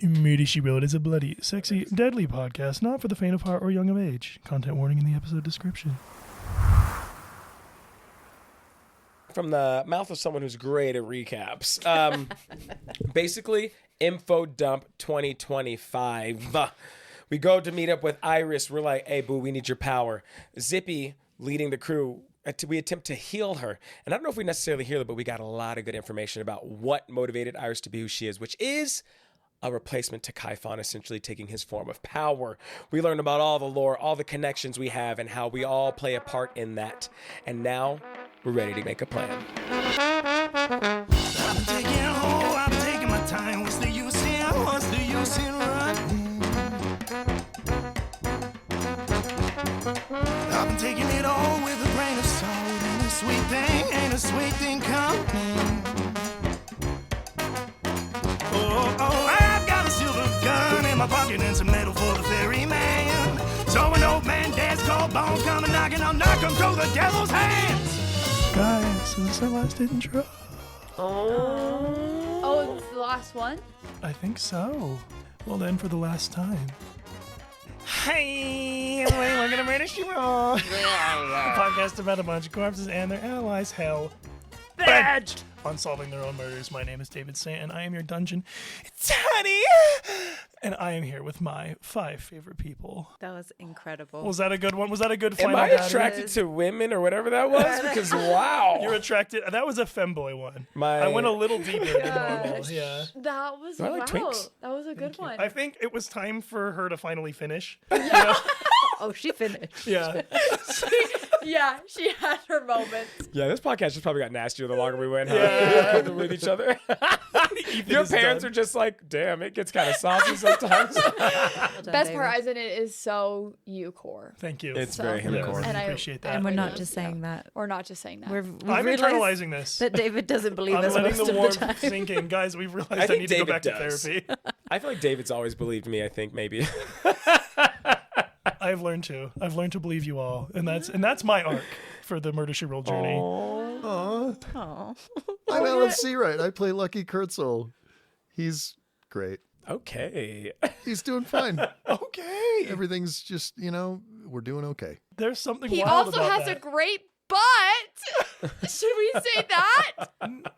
Moody She Wrote is a bloody, sexy, deadly podcast, not for the faint of heart or young of age. Content warning in the episode description. From the mouth of someone who's great at recaps. Basically, Info Dump 2025. We go to meet up with Iris. We're like, hey, boo, we need your power. Zippy, leading the crew, we attempt to heal her. And I don't know if we necessarily heal her, but we got a lot of good information about what motivated Iris to be who she is, which is a replacement to Kaifon, essentially taking his form of power. We learned about all the lore, all the connections we have, and how we all play a part in that. And now we're ready to make a plan. I'm taking my time. What's the use in running? I've been taking it all with a grain of salt. Ain't a sweet thing coming. I've got a silver gun in my pocket and some metal for the Ferry Man. So an old man dad's called Bones coming knocking, I'll knock him through the devil's hands. Guys, this is our last intro. Oh, it's the last one? I think so. Well then, for the last time. Hey, we're gonna Murder She Wrote. A podcast about a bunch of corpses and their allies. Hell bent on solving their own murders. My name is David Saint, and I am your dungeon Teddy. And I am here with my 5 favorite people. That was incredible. Was that a good one? Was that a good Am final I battle? attracted to women or whatever that was? Because wow. You're attracted. That was a femboy one. I went a little deeper than normal. Yeah. That was I like twinks? That was a good one. I think it was time for her to finally finish. Oh, she finished. Yeah. Yeah, she had her moments. Yeah, this podcast just probably got nastier the longer we went. Yeah. With each other. Your parents are just like, damn, it gets kind of saucy sometimes. Best part isn't it is so you core. Thank you. It's very him core. And I appreciate that. And we're not just saying that. We're not just saying that. I'm realized internalizing this. that David doesn't believe I'm us letting most the of the warmth time. sink in. Guys, we've realized I think need to go David back does. to therapy. I feel like David's always believed me, I think, maybe. I've learned to believe you all. And that's my arc for the Murder She Wrote journey. Aww. Aw. I'm Alan Seawright. I play Lucky Kurtzel. He's great. Okay. He's doing fine. Okay. Everything's just, we're doing okay. There's something He wild also about has that. a great butt. Should we say that?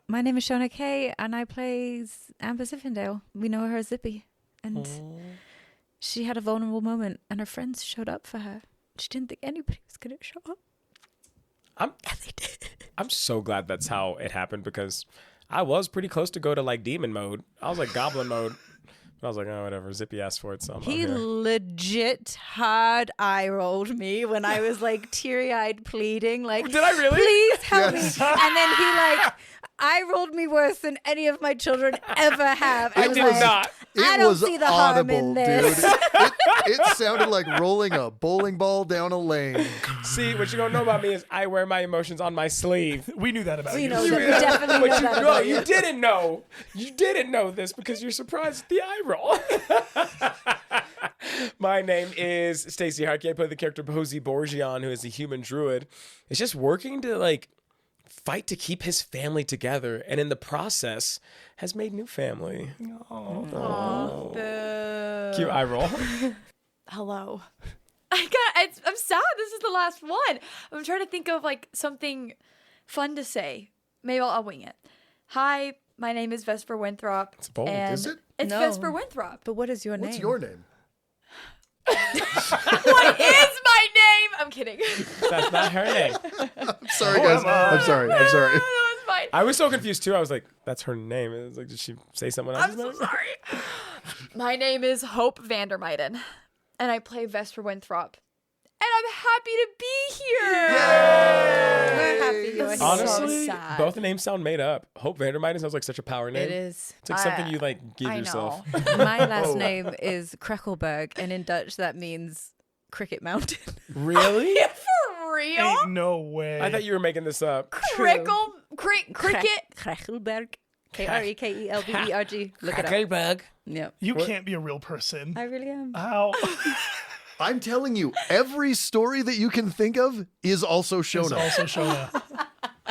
My name is Shona Kay, and I play Amber Ziffindale. We know her as Zippy. And she had a vulnerable moment, and her friends showed up for her. She didn't think anybody was going to show up. And they did. I'm so glad that's how it happened, because I was pretty close to go to like demon mode. I was like goblin mode. I was like, oh, whatever. Zippy asked for it, so I'm He here. legit hard eye rolled me when I was like teary-eyed pleading, like, Did I really? Please help Yes. me. And then he like eye rolled me worse than any of my children ever have. I was did like, not. I It don't was see the harm in audible, this. dude. It sounded like rolling a bowling ball down a lane. See, what you don't know about me is I wear my emotions on my sleeve. We knew that about We you. know that. We definitely know But that you about you. didn't know. You didn't know this because you're surprised at the eye roll. My name is Stacey Harkey. I play the character Posey Borgian, who is a human druid. It's just working to like fight to keep his family together, and in the process has made new family. Boo. Cute eye roll. Hello. I'm sad. This is the last one. I'm trying to think of like something fun to say. Maybe I'll wing it. Hi, my name is Vesper Winthrop. It's bold. and Is it? It's No. Vesper Winthrop. But what is your name? What's your name? What is my name? I'm kidding. That's not her name. Sorry, guys. I'm sorry. No, it's fine. I was so confused too. I was like, that's her name. It was like, did she say someone else's I'm so name? sorry. My name is Hope Vandermeiden, and I play Vesper Winthrop. And I'm happy to be here. We're happy you're That's here. Honestly, so sad. both the names sound made up. Hope Vandermeiden sounds like such a power name. It is. It's like something you like give I yourself. know. My last name is Krekkelberg, and in Dutch that means Cricket Mountain. Really? For real? Ain't no way. I thought you were making this up. Cricket? Krekkelberg. Krekkelberg. Look it up. Yep. You can't be a real person. I really am. How? I'm telling you, every story that you can think of is also It's Shona. also Shona.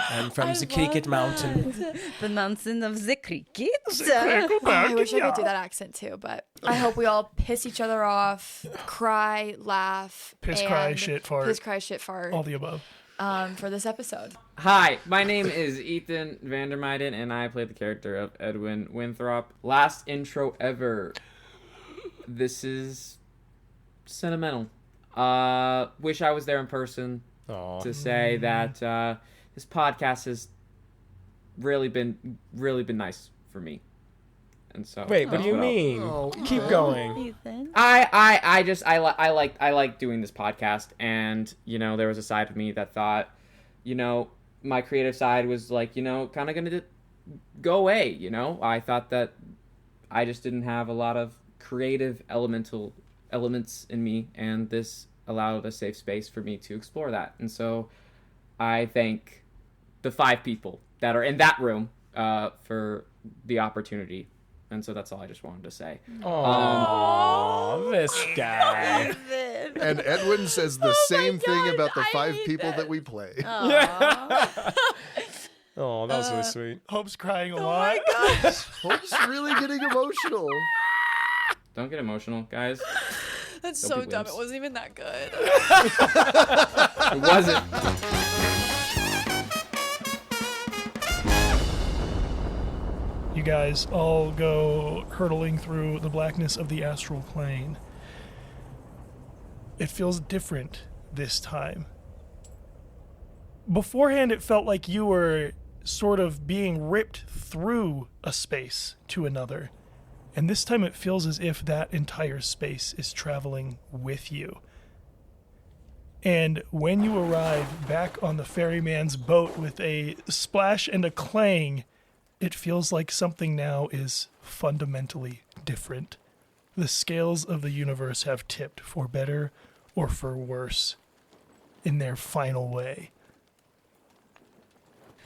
I'm from the Cricket Mountain. The mountain of the cricket. I wish I could do that accent too, but I hope we all piss each other off, cry, laugh, Piss, and cry, shit, fart. piss, cry, shit, fart. All the above. For this episode. Hi, my name is Ethan Vandermeiden, and I play the character of Edwin Winthrop. Last intro ever. This is sentimental. Wish I was there in person to say that this podcast has really been nice for me. And so Wait, what do you mean? Keep going. Ethan. I like doing this podcast, and there was a side of me that thought, my creative side was like, kind of gonna go away. I thought that I just didn't have a lot of creative elements in me, and this allowed a safe space for me to explore that. And so I thank the 5 people that are in that room for the opportunity. And so that's all I just wanted to say. Oh, this guy. And Edwin says the same thing about the 5 people that we play. Oh, that was really sweet. Hope's crying a lot. Hope's really getting emotional. Don't get emotional, guys. That's Don't so be dumb. wimps. It wasn't even that good. It wasn't. You guys all go hurtling through the blackness of the astral plane. It feels different this time. Beforehand, it felt like you were sort of being ripped through a space to another. And this time it feels as if that entire space is traveling with you. And when you arrive back on the Ferry Man's boat with a splash and a clang, it feels like something now is fundamentally different. The scales of the universe have tipped for better or for worse in their final way.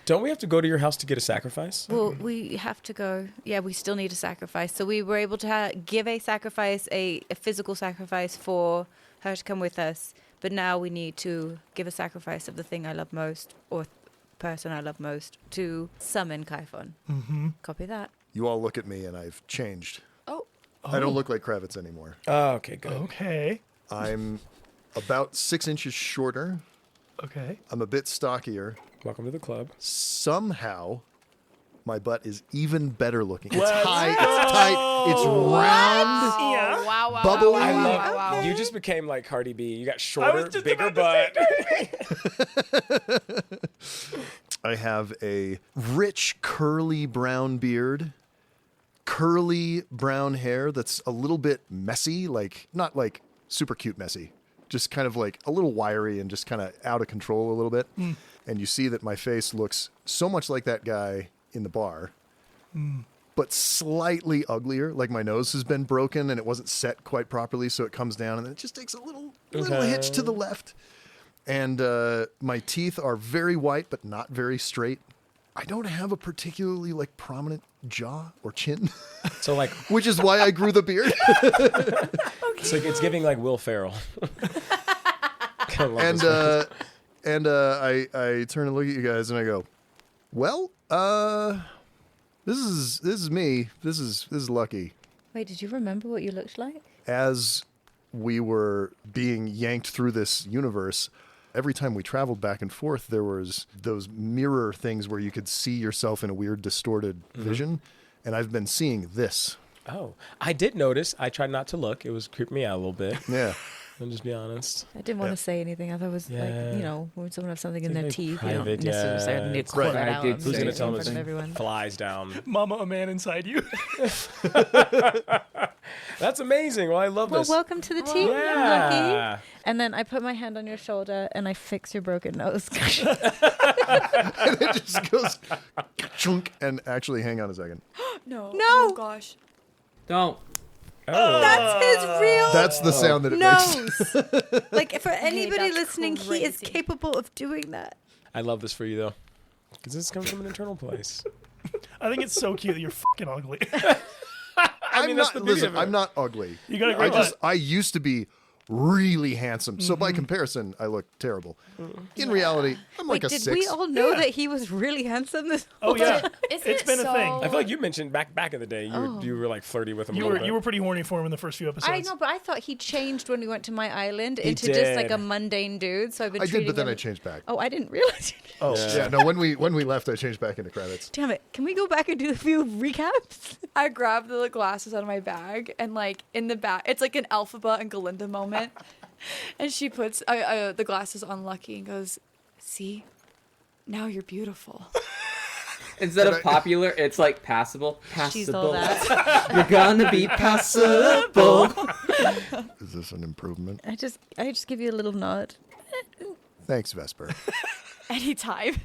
Don't we have to go to your house to get a sacrifice? Well, we have to go. Yeah, we still need a sacrifice. So we were able to give a sacrifice, a physical sacrifice for her to come with us. But now we need to give a sacrifice of the thing I love most, or person I love most, to summon Kaifon. Mm-hmm. Copy that. You all look at me and I've changed. Oh. I don't look like Kravitz anymore. Oh, okay, good. Okay. I'm about 6 inches shorter. Okay. I'm a bit stockier. Welcome to the club. Somehow, my butt is even better looking. It's Let's high, it's go. tight, it's round. Yeah. Wow. Bubbly. I love wow. You just became like Cardi B. You got I shorter, was just bigger about butt. I have a rich, curly brown beard, curly brown hair that's a little bit messy, like not like super cute messy, just kind of like a little wiry and just kind of out of control a little bit. And you see that my face looks so much like that guy in the bar, but slightly uglier. Like my nose has been broken and it wasn't set quite properly, so it comes down and then it just takes a little hitch to the left. And my teeth are very white, but not very straight. I don't have a particularly like prominent jaw or chin, So like, which is why I grew the beard. it's like it's giving like Will Ferrell. I love And this one. I turn and look at you guys and I go, well, this is me. This is Lucky. Wait, did you remember what you looked like? As we were being yanked through this universe, every time we traveled back and forth, there was those mirror things where you could see yourself in a weird distorted vision. And I've been seeing this. Oh, I did notice. I tried not to look. It was creeping me out a little bit. Yeah. I'll just be honest. I didn't want to say anything. I thought it was Yeah. like, when someone has something in It's their very teeth, private, you don't necessarily yeah. need to call it Right. out. I did and Who's say gonna say it tell in me front of this everyone? flies down? Mama, a man inside you. That's amazing. Well, I love Well, this. welcome to the team, Yeah. Lucky. And then I put my hand on your shoulder and I fix your broken nose. And it just goes chunk. And actually, hang on a second. No. No. Oh gosh. Don't. Oh. That's his real That's the sound that it makes. nose. Like, for anybody that's listening, he is crazy. capable of doing that. I love this for you though, because this comes from an internal place. I think it's so cute that you're fucking ugly. I mean, that's the beauty of it. I'm not ugly. You got a great butt. I used to be really handsome. So by comparison, I look terrible. In reality, I'm like Wait, a did 6. we all know that he was really handsome this Oh yeah, Isn't it's it been a thing. I feel like you mentioned back in the day, you were like flirty with him. You a little were bit. pretty horny for him in the first few episodes. I know, but I thought he changed when we went to my island into did. just like a mundane dude. So I've been I did, treating but then him... I changed back. Oh, I didn't realize. Oh, yeah. No, when we left, I changed back into credits. Damn it. Can we go back and do a few recaps? I grabbed the glasses out of my bag and like in the back, it's like an Alphaba and Galinda moment. And she puts the glasses on Lucky and goes, "See, now you're beautiful." Instead of popular, it's like passable. She's all Passable. that. You're gonna be passable. Is this an improvement? I just give you a little nod. Thanks, Vesper. Anytime.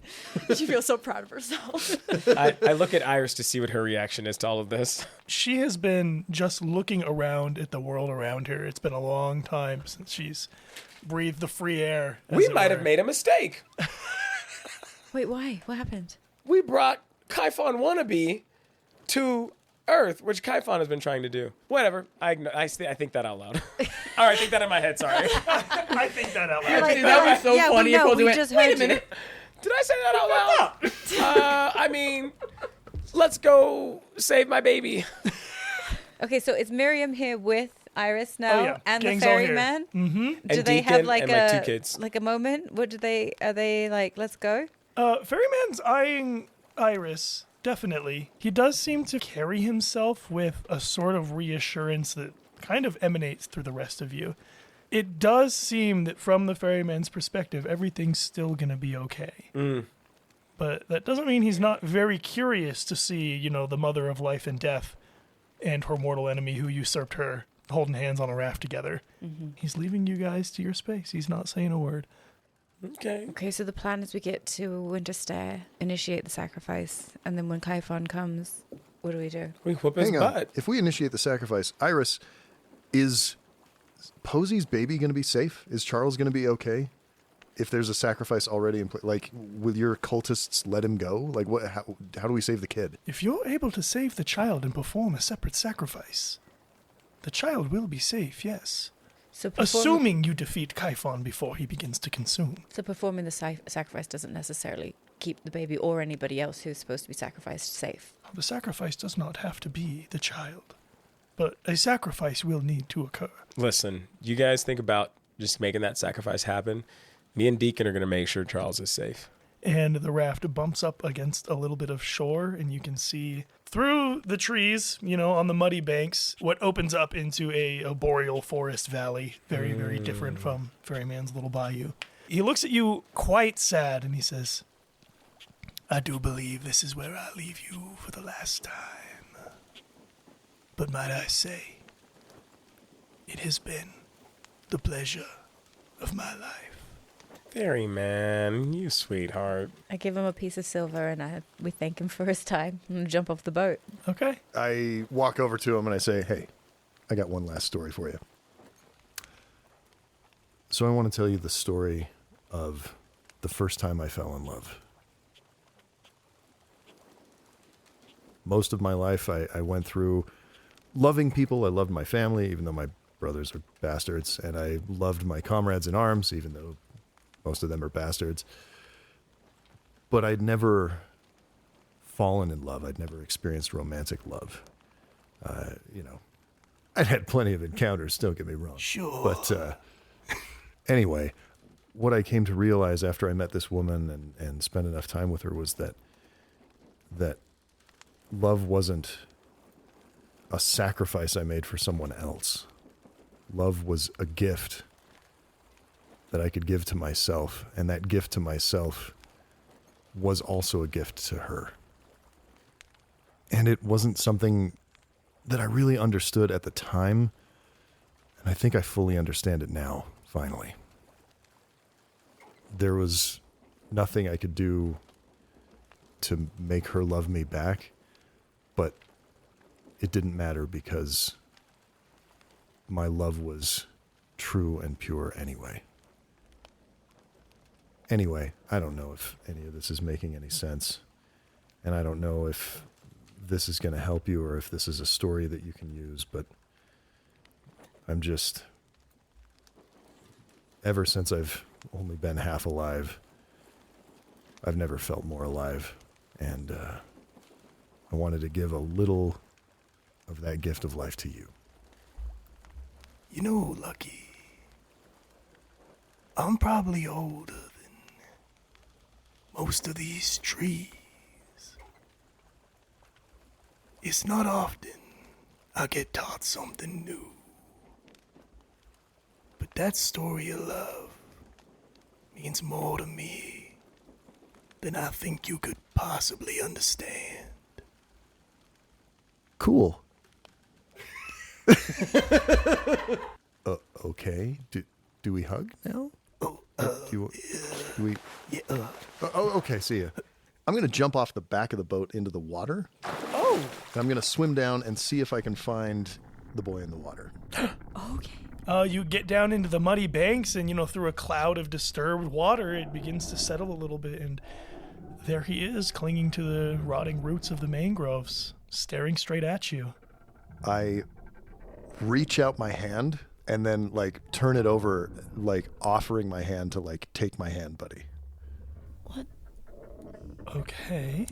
She feels so proud of herself. I look at Iris to see what her reaction is to all of this. She has been just looking around at the world around her. It's been a long time since she's breathed the free air. as We it might were. have made a mistake. Wait, why? What happened? We brought Kaifon Wannabe to Earth, which Kaifon has been trying to do. Whatever. I think that out loud. All right, think that in my head. Sorry. I think that out loud. Dude, that was so yeah, funny. we know. If We went, just wait heard a minute. Did I say that out loud? I mean, let's go save my baby. Okay, so is Miriam here with Iris now Oh, yeah. and Gang's the all Ferry here. Man? Mm-hmm. Do And they have Deacon like and, a like, 2 kids. like a moment? What do they? Are they like? Let's go. Ferryman's eyeing Iris, definitely. He does seem to carry himself with a sort of reassurance that kind of emanates through the rest of you. It does seem that from the Ferryman's perspective, everything's still going to be okay. But that doesn't mean he's not very curious to see, the mother of life and death and her mortal enemy who usurped her, holding hands on a raft together. Mm-hmm. He's leaving you guys to your space. He's not saying a word. Okay. Okay, so the plan is we get to Winterstair, initiate the sacrifice, and then when Kaifon comes, what do we do? We whoop his Hang on. butt. If we initiate the sacrifice, Iris, is Posy's baby going to be safe? Is Charles going to be okay? If there's a sacrifice already in place, like, will your cultists let him go? Like, what? How do we save the kid? If you're able to save the child and perform a separate sacrifice, the child will be safe, yes. So Assuming you defeat Kaifon before he begins to consume. So performing the sacrifice doesn't necessarily keep the baby or anybody else who's supposed to be sacrificed safe. The sacrifice does not have to be the child, but a sacrifice will need to occur. Listen, you guys think about just making that sacrifice happen. Me and Deacon are going to make sure Charles is safe. And the raft bumps up against a little bit of shore, and you can see through the trees, on the muddy banks, what opens up into a boreal forest valley. Very, very different from Ferryman's little bayou. He looks at you quite sad, and he says, "I do believe this is where I leave you for the last time. But might I say, it has been the pleasure of my life." Ferry Man, you sweetheart. I give him a piece of silver and we thank him for his time and jump off the boat. Okay. I walk over to him and I say, "Hey, I got one last story for you." So I want to tell you the story of the first time I fell in love. Most of my life, I went through loving people. I loved my family, even though my brothers are bastards. And I loved my comrades in arms, even though most of them are bastards. But I'd never fallen in love. I'd never experienced romantic love. I'd had plenty of encounters, don't get me wrong. Sure. But anyway, what I came to realize after I met this woman and spent enough time with her was that love wasn't a sacrifice I made for someone else. Love was a gift that I could give to myself, and that gift to myself was also a gift to her. And it wasn't something that I really understood at the time, and I think I fully understand it now, finally. There was nothing I could do to make her love me back, but it didn't matter because my love was true and pure anyway. Anyway, I don't know if any of this is making any sense, and I don't know if this is going to help you or if this is a story that you can use, but I'm just ever since I've only been half alive, I've never felt more alive. And I wanted to give a little of that gift of life to you. You know, Lucky, I'm probably older than most of these trees. It's not often I get taught something new. But that story of love means more to me than I think you could possibly understand. Cool. Okay. Do we hug now? Do we? Yeah, Okay. See ya. I'm gonna jump off the back of the boat into the water. Oh. And I'm gonna swim down and see if I can find the boy in the water. Okay. You get down into the muddy banks, and through a cloud of disturbed water, it begins to settle a little bit, and there he is, clinging to the rotting roots of the mangroves, staring straight at you. I reach out my hand and then turn it over, offering my hand to take my hand, buddy. What? Okay.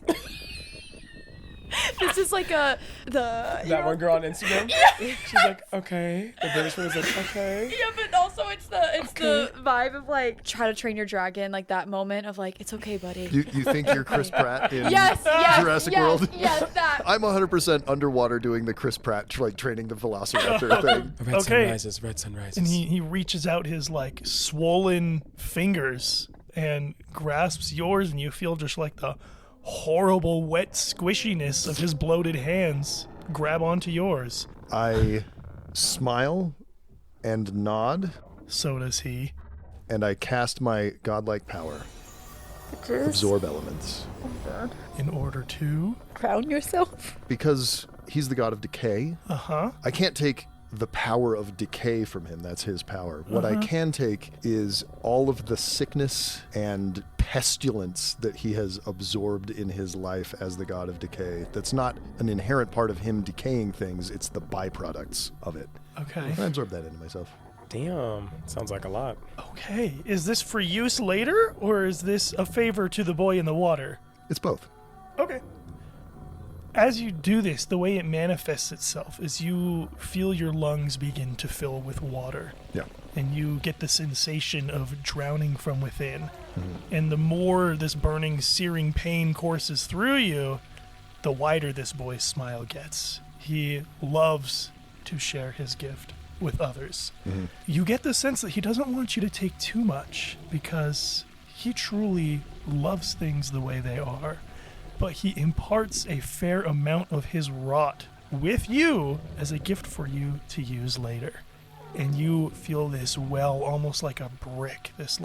This is like That one girl on Instagram? She's like, okay. The British one is like, okay. Yeah, but also it's the vibe of try to train your dragon, that moment of it's okay, buddy. You think you're Chris Pratt in Yes, Jurassic World? Yes, that. I'm 100% underwater doing the Chris Pratt training the Velociraptor thing. Red sunrises. And he reaches out his swollen fingers and grasps yours, and you feel just the horrible wet squishiness of his bloated hands grab onto yours. I smile and nod, So does he. and I cast my godlike power. Absorb elements. In order to... Crown yourself. Because he's the god of decay, Uh-huh. I can't take the power of decay from him. That's his power. What I can take is all of the sickness and pestilence that he has absorbed in his life as the god of decay. That's not an inherent part of him decaying things. It's the byproducts of it. Okay. I absorb that into myself. Damn. Sounds like a lot. Okay. Is this for use later, or is this a favor to the boy in the water? It's both. Okay. As you do this, the way it manifests itself is you feel your lungs begin to fill with water. Yeah. And you get the sensation of drowning from within. And the more this burning, searing pain courses through you, the wider this boy's smile gets. He loves to share his gift with others. You get the sense that he doesn't want you to take too much, because he truly loves things the way they are. But he imparts a fair amount of his rot with you as a gift for you to use later. And you feel this well, almost like a brick, this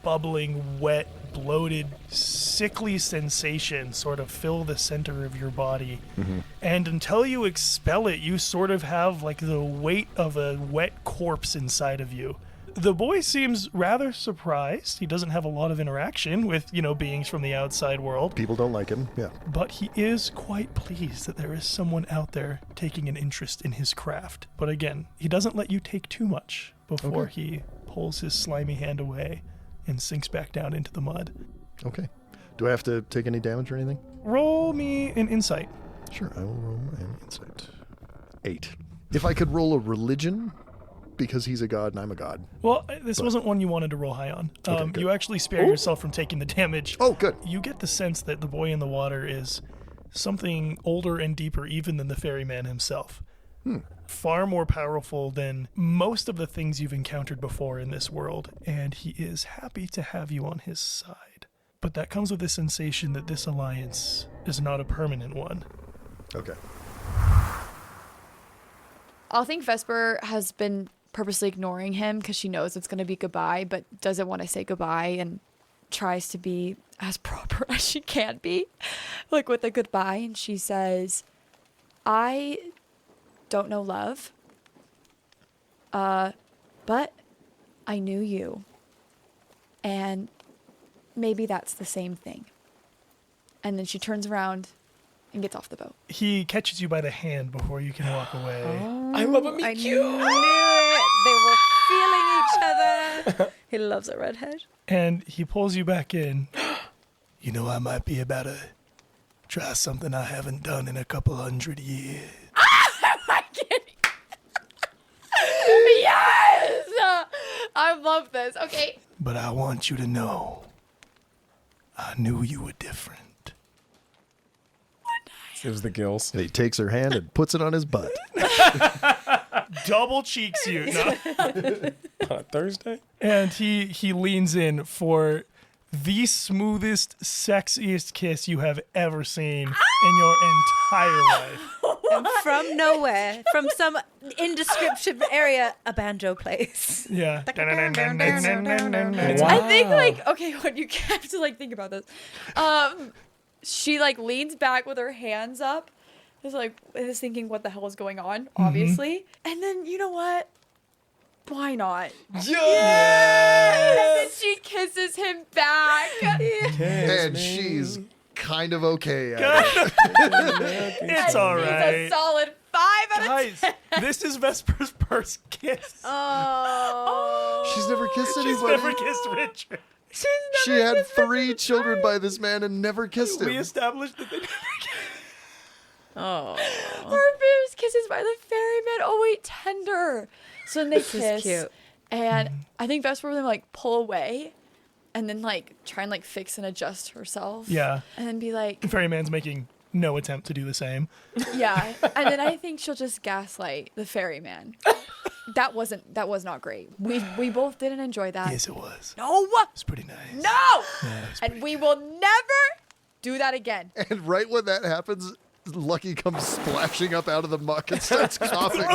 bubbling, wet, bloated, sickly sensation sort of fill the center of your body. And until you expel it, you sort of have the weight of a wet corpse inside of you. The boy seems rather surprised. He doesn't have a lot of interaction with, beings from the outside world. People don't like him. Yeah. But he is quite pleased that there is someone out there taking an interest in his craft. But again, he doesn't let you take too much before he pulls his slimy hand away and sinks back down into the mud. Okay. Do I have to take any damage or anything? Roll me an insight. Sure, I will roll an insight. 8. If I could roll a religion, because he's a god and I'm a god. Well, this wasn't one you wanted to roll high on. Okay, good. You actually spare yourself from taking the damage. Oh, good. You get the sense that the boy in the water is something older and deeper even than the Ferry Man himself. Far more powerful than most of the things you've encountered before in this world, and he is happy to have you on his side. But that comes with the sensation that this alliance is not a permanent one. Okay. I think Vesper has been purposely ignoring him because she knows it's going to be goodbye, but doesn't want to say goodbye and tries to be as proper as she can be, with a goodbye. And she says, I don't know love, but I knew you. And maybe that's the same thing. And then she turns around and gets off the boat. He catches you by the hand before you can walk away. I love a I meet knew it. They were feeling each other. He loves a redhead. And he pulls you back in. You know, I might be about to try something I haven't done in a couple 100 years. I can't. Yes! I love this. Okay. But I want you to know, I knew you were different. It was the gills. And he takes her hand and puts it on his butt. Double cheeks you. No. On Thursday? And he leans in for the smoothest, sexiest kiss you have ever seen in your entire life. And from nowhere, from some indescriptive area, a banjo plays. Yeah. I think like okay, when you have to like think about this, she like leans back with her hands up, is thinking what the hell is going on, obviously, and then you know what? Why not? Yeah! And then she kisses him back. And she's kind of okay at it. It's all He's a right. solid 5 out of 10. Guys, this is Vesper's first kiss. Oh. She's never kissed She's anybody. never kissed Richard. She had 3 children by this man and never kissed We him. established that they never kissed. Oh. Her first kisses by the ferryman. Oh wait, tender. So then they This kiss. is cute. And I think Vesper would like pull away and then like try and like fix and adjust herself. Yeah. And then be like, Ferryman's making no attempt to do the same. yeah. And then I think she'll just gaslight the ferryman. That was not great. We both didn't enjoy that. Yes, it was. No. It's pretty nice. No. Yeah, it was And we will never do that again. And right when that happens, Lucky comes splashing up out of the muck and starts coughing.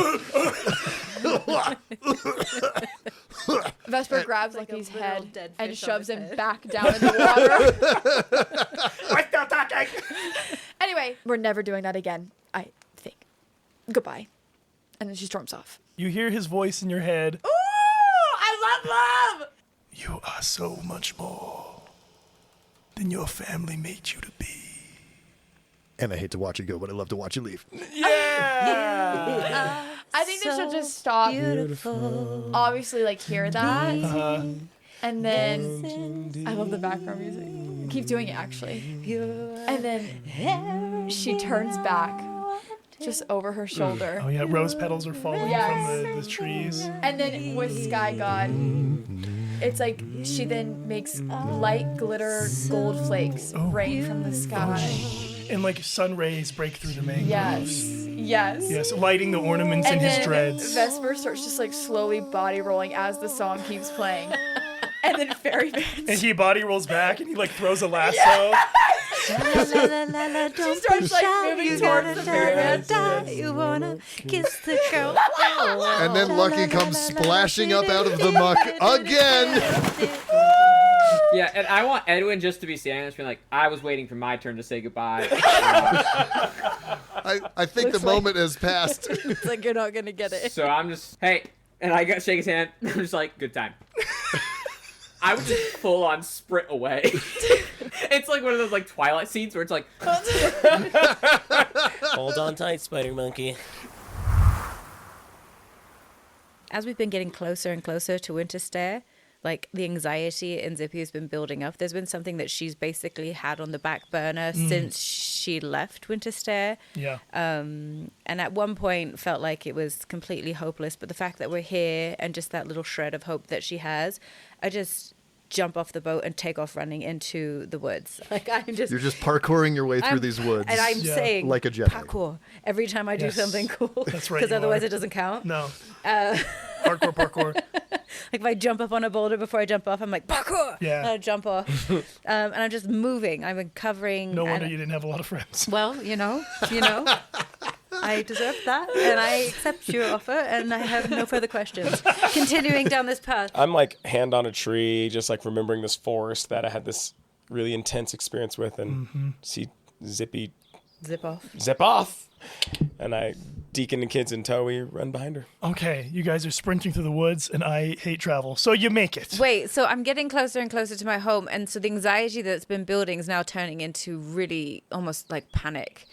Vesper grabs like a Lucky's literal head dead and fish on shoves his him head. back down in the water. We're still talking. Anyway, we're never doing that again, I think. Goodbye. And then she storms off. You hear his voice in your head. Ooh, I love love! You are so much more than your family made you to be. And I hate to watch you go, but I love to watch you leave. Yeah. I think they should just stop. Beautiful. Obviously, like, hear that. And then, I love the background music. Keep doing it, actually. And then she turns back, just over her shoulder. Oh yeah, rose petals are falling Yes. from the trees. And then with Sky God, it's like she then makes light glitter gold flakes rain from the sky. And like sun rays break through the mangroves. Yes. Yes, lighting the ornaments in And his then dreads. Vesper starts just like slowly body rolling as the song keeps playing. And then Ferry Man. And he body rolls back and he like throws a lasso. She starts, like, moving towards the ferryman. You wanna kiss the girl. And then Lucky comes splashing up out of the muck again. Yeah, and I want Edwin just to be standing there, just being like, I was waiting for my turn to say goodbye. I think the moment has passed. It's like you're not gonna get it. So I'm just, hey, and I shake his hand. I'm just like, good time. I would just full on sprint away. It's like one of those like Twilight scenes where it's like, Hold on tight, Spider Monkey. As we've been getting closer and closer to Winter Stare, like the anxiety in Zippy has been building up. There's been something that she's basically had on the back burner since she left Winter Stare. Yeah. And at one point felt like it was completely hopeless. But the fact that we're here and just that little shred of hope that she has, I just jump off the boat and take off running into the woods. Like I'm just You're just parkour your way through these woods. and I'm Yeah. saying Like a Jedi. parkour every time I do Yes. something cool. That's right, Because you otherwise are. it doesn't count. No. Parkour. Like if I jump up on a boulder before I jump off, I'm like parkour. Yeah. And I jump off, and I'm just moving. I'm covering. No wonder and- you didn't have a lot of friends. Well, you know, I deserve that, and I accept your offer, and I have no further questions. Continuing down this path. I'm like hand on a tree, just like remembering this forest that I had this really intense experience with, and see Zippy Zip off. zip off, and I Deacon and kids in tow, we run behind her. Okay, you guys are sprinting through the woods, and I hate travel, so you make it. Wait, so I'm getting closer and closer to my home, and so the anxiety that's been building is now turning into really almost like panic.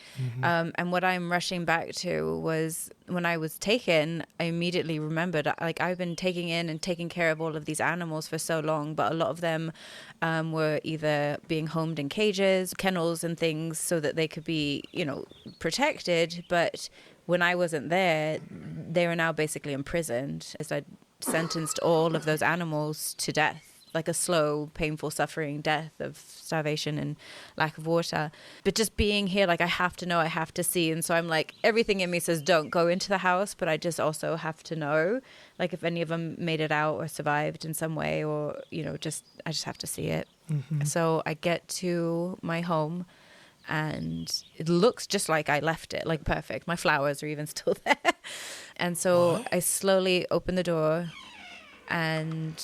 And what I'm rushing back to was when I was taken, I immediately remembered, like, I've been taking in and taking care of all of these animals for so long, but a lot of them were either being homed in cages, kennels and things so that they could be, protected. But when I wasn't there, they were now basically imprisoned, as I sentenced all of those animals to death, like a slow, painful, suffering death of starvation and lack of water. But just being here, like, I have to know, I have to see. And so I'm like, everything in me says don't go into the house, but I just also have to know, like, if any of them made it out or survived in some way, or, I just have to see it. So I get to my home, and it looks just like I left it, like perfect. My flowers are even still there. And so I slowly open the door, and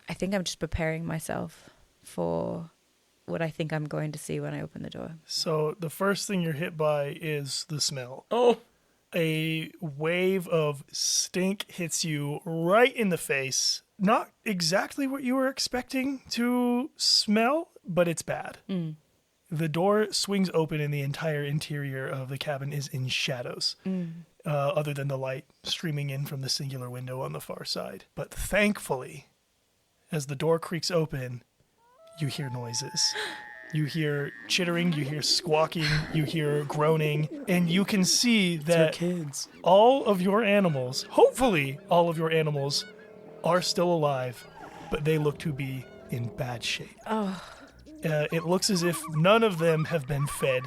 I think I'm just preparing myself for what I think I'm going to see when I open the door. So the first thing you're hit by is the smell. Oh. A wave of stink hits you right in the face. Not exactly what you were expecting to smell, but it's bad. The door swings open and the entire interior of the cabin is in shadows, other than the light streaming in from the singular window on the far side. But thankfully, as the door creaks open, you hear noises. You hear chittering, you hear squawking, you hear groaning, and you can see that kids. all of your animals, hopefully all of your animals, are still alive, but they look to be in bad shape. It looks as if none of them have been fed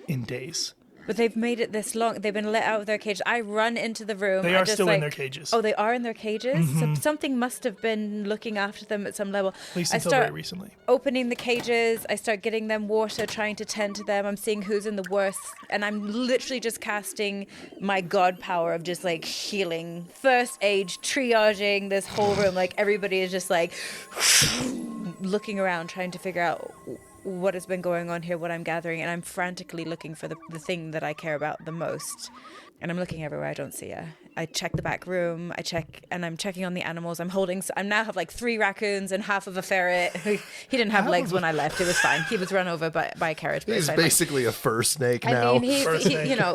in days. But they've made it this long. They've been let out of their cage. I run into the room. They are still in their cages. Oh, they are in their cages? So something must have been looking after them at some level. At least until very recently. Opening the cages. I start getting them water, trying to tend to them. I'm seeing who's in the worst. And I'm literally just casting my god power of just like healing. First aid, triaging this whole room. Like everybody is just like looking around, trying to figure out what has been going on here, what I'm gathering, and I'm frantically looking for the thing that I care about the most. And I'm looking everywhere. I don't see her. I check the back room. I'm checking on the animals. I now have like 3 raccoons and half of a ferret. He didn't have legs when I left. It was fine. He was run over by a carriage. He's basically a fur snake now. I mean,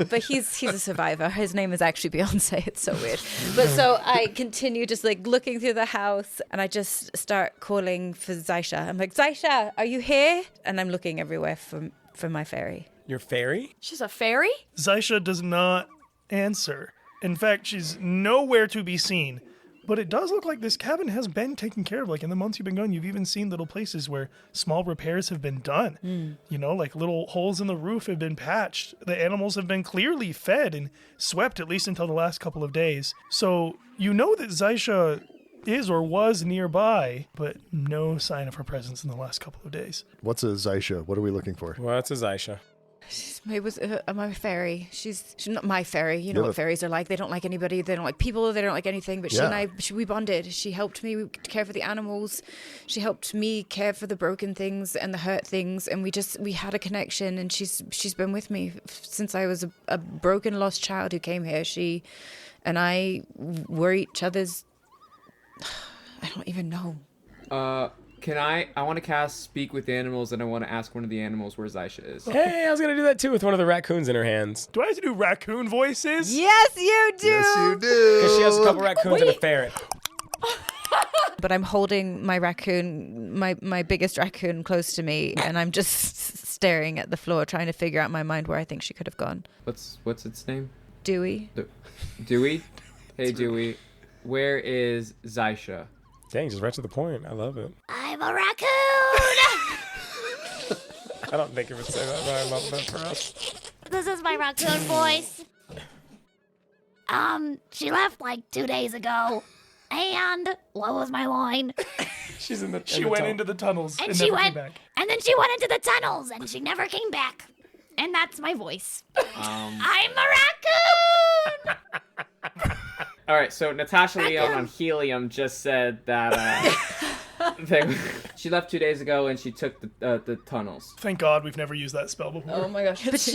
but he's a survivor. His name is actually Beyonce. It's so weird. But so I continue just like looking through the house, and I just start calling for Zaisha. I'm like, Zaisha, are you here? And I'm looking everywhere for my fairy. Your fairy? She's a fairy? Zaisha does not answer. In fact, she's nowhere to be seen. But it does look like this cabin has been taken care of. Like in the months you've been gone, you've even seen little places where small repairs have been done. Like little holes in the roof have been patched. The animals have been clearly fed and swept, at least until the last couple of days. So you know that Zaisha is or was nearby, but no sign of her presence in the last couple of days. What's a Zaisha? What are we looking for? What's a Zaisha? It was my fairy. She's not my fairy. You know what fairies are like. They don't like anybody. They don't like people. They don't like anything. But she and I, we bonded. She helped me care for the animals. She helped me care for the broken things and the hurt things. And we had a connection. And she's been with me since I was a broken, lost child who came here. She and I were each other's. I don't even know. I want to cast Speak with Animals, and I want to ask one of the animals where Zaisha is. Hey, I was going to do that too with one of the raccoons in her hands. Do I have to do raccoon voices? Yes, you do. Yes, you do. Because she has a couple raccoons and a ferret. But I'm holding my raccoon, my biggest raccoon, close to me, and I'm just staring at the floor, trying to figure out in my mind where I think she could have gone. What's its name? Dewey. Dewey? Hey, Dewey. Where is Zaisha? Dang, just right to the point. I love it. I'm a raccoon! I don't think it would say that, but I love that for us. This is my raccoon voice. She left like 2 days ago. And what was my line? She went into the tunnels and she never went, came back. and then she went into the tunnels and she never came back. And that's my voice. I'm a raccoon! All right, so Natasha Leone on Helium just said that She left 2 days ago, and she took the tunnels. Thank God we've never used that spell before. Oh my gosh! But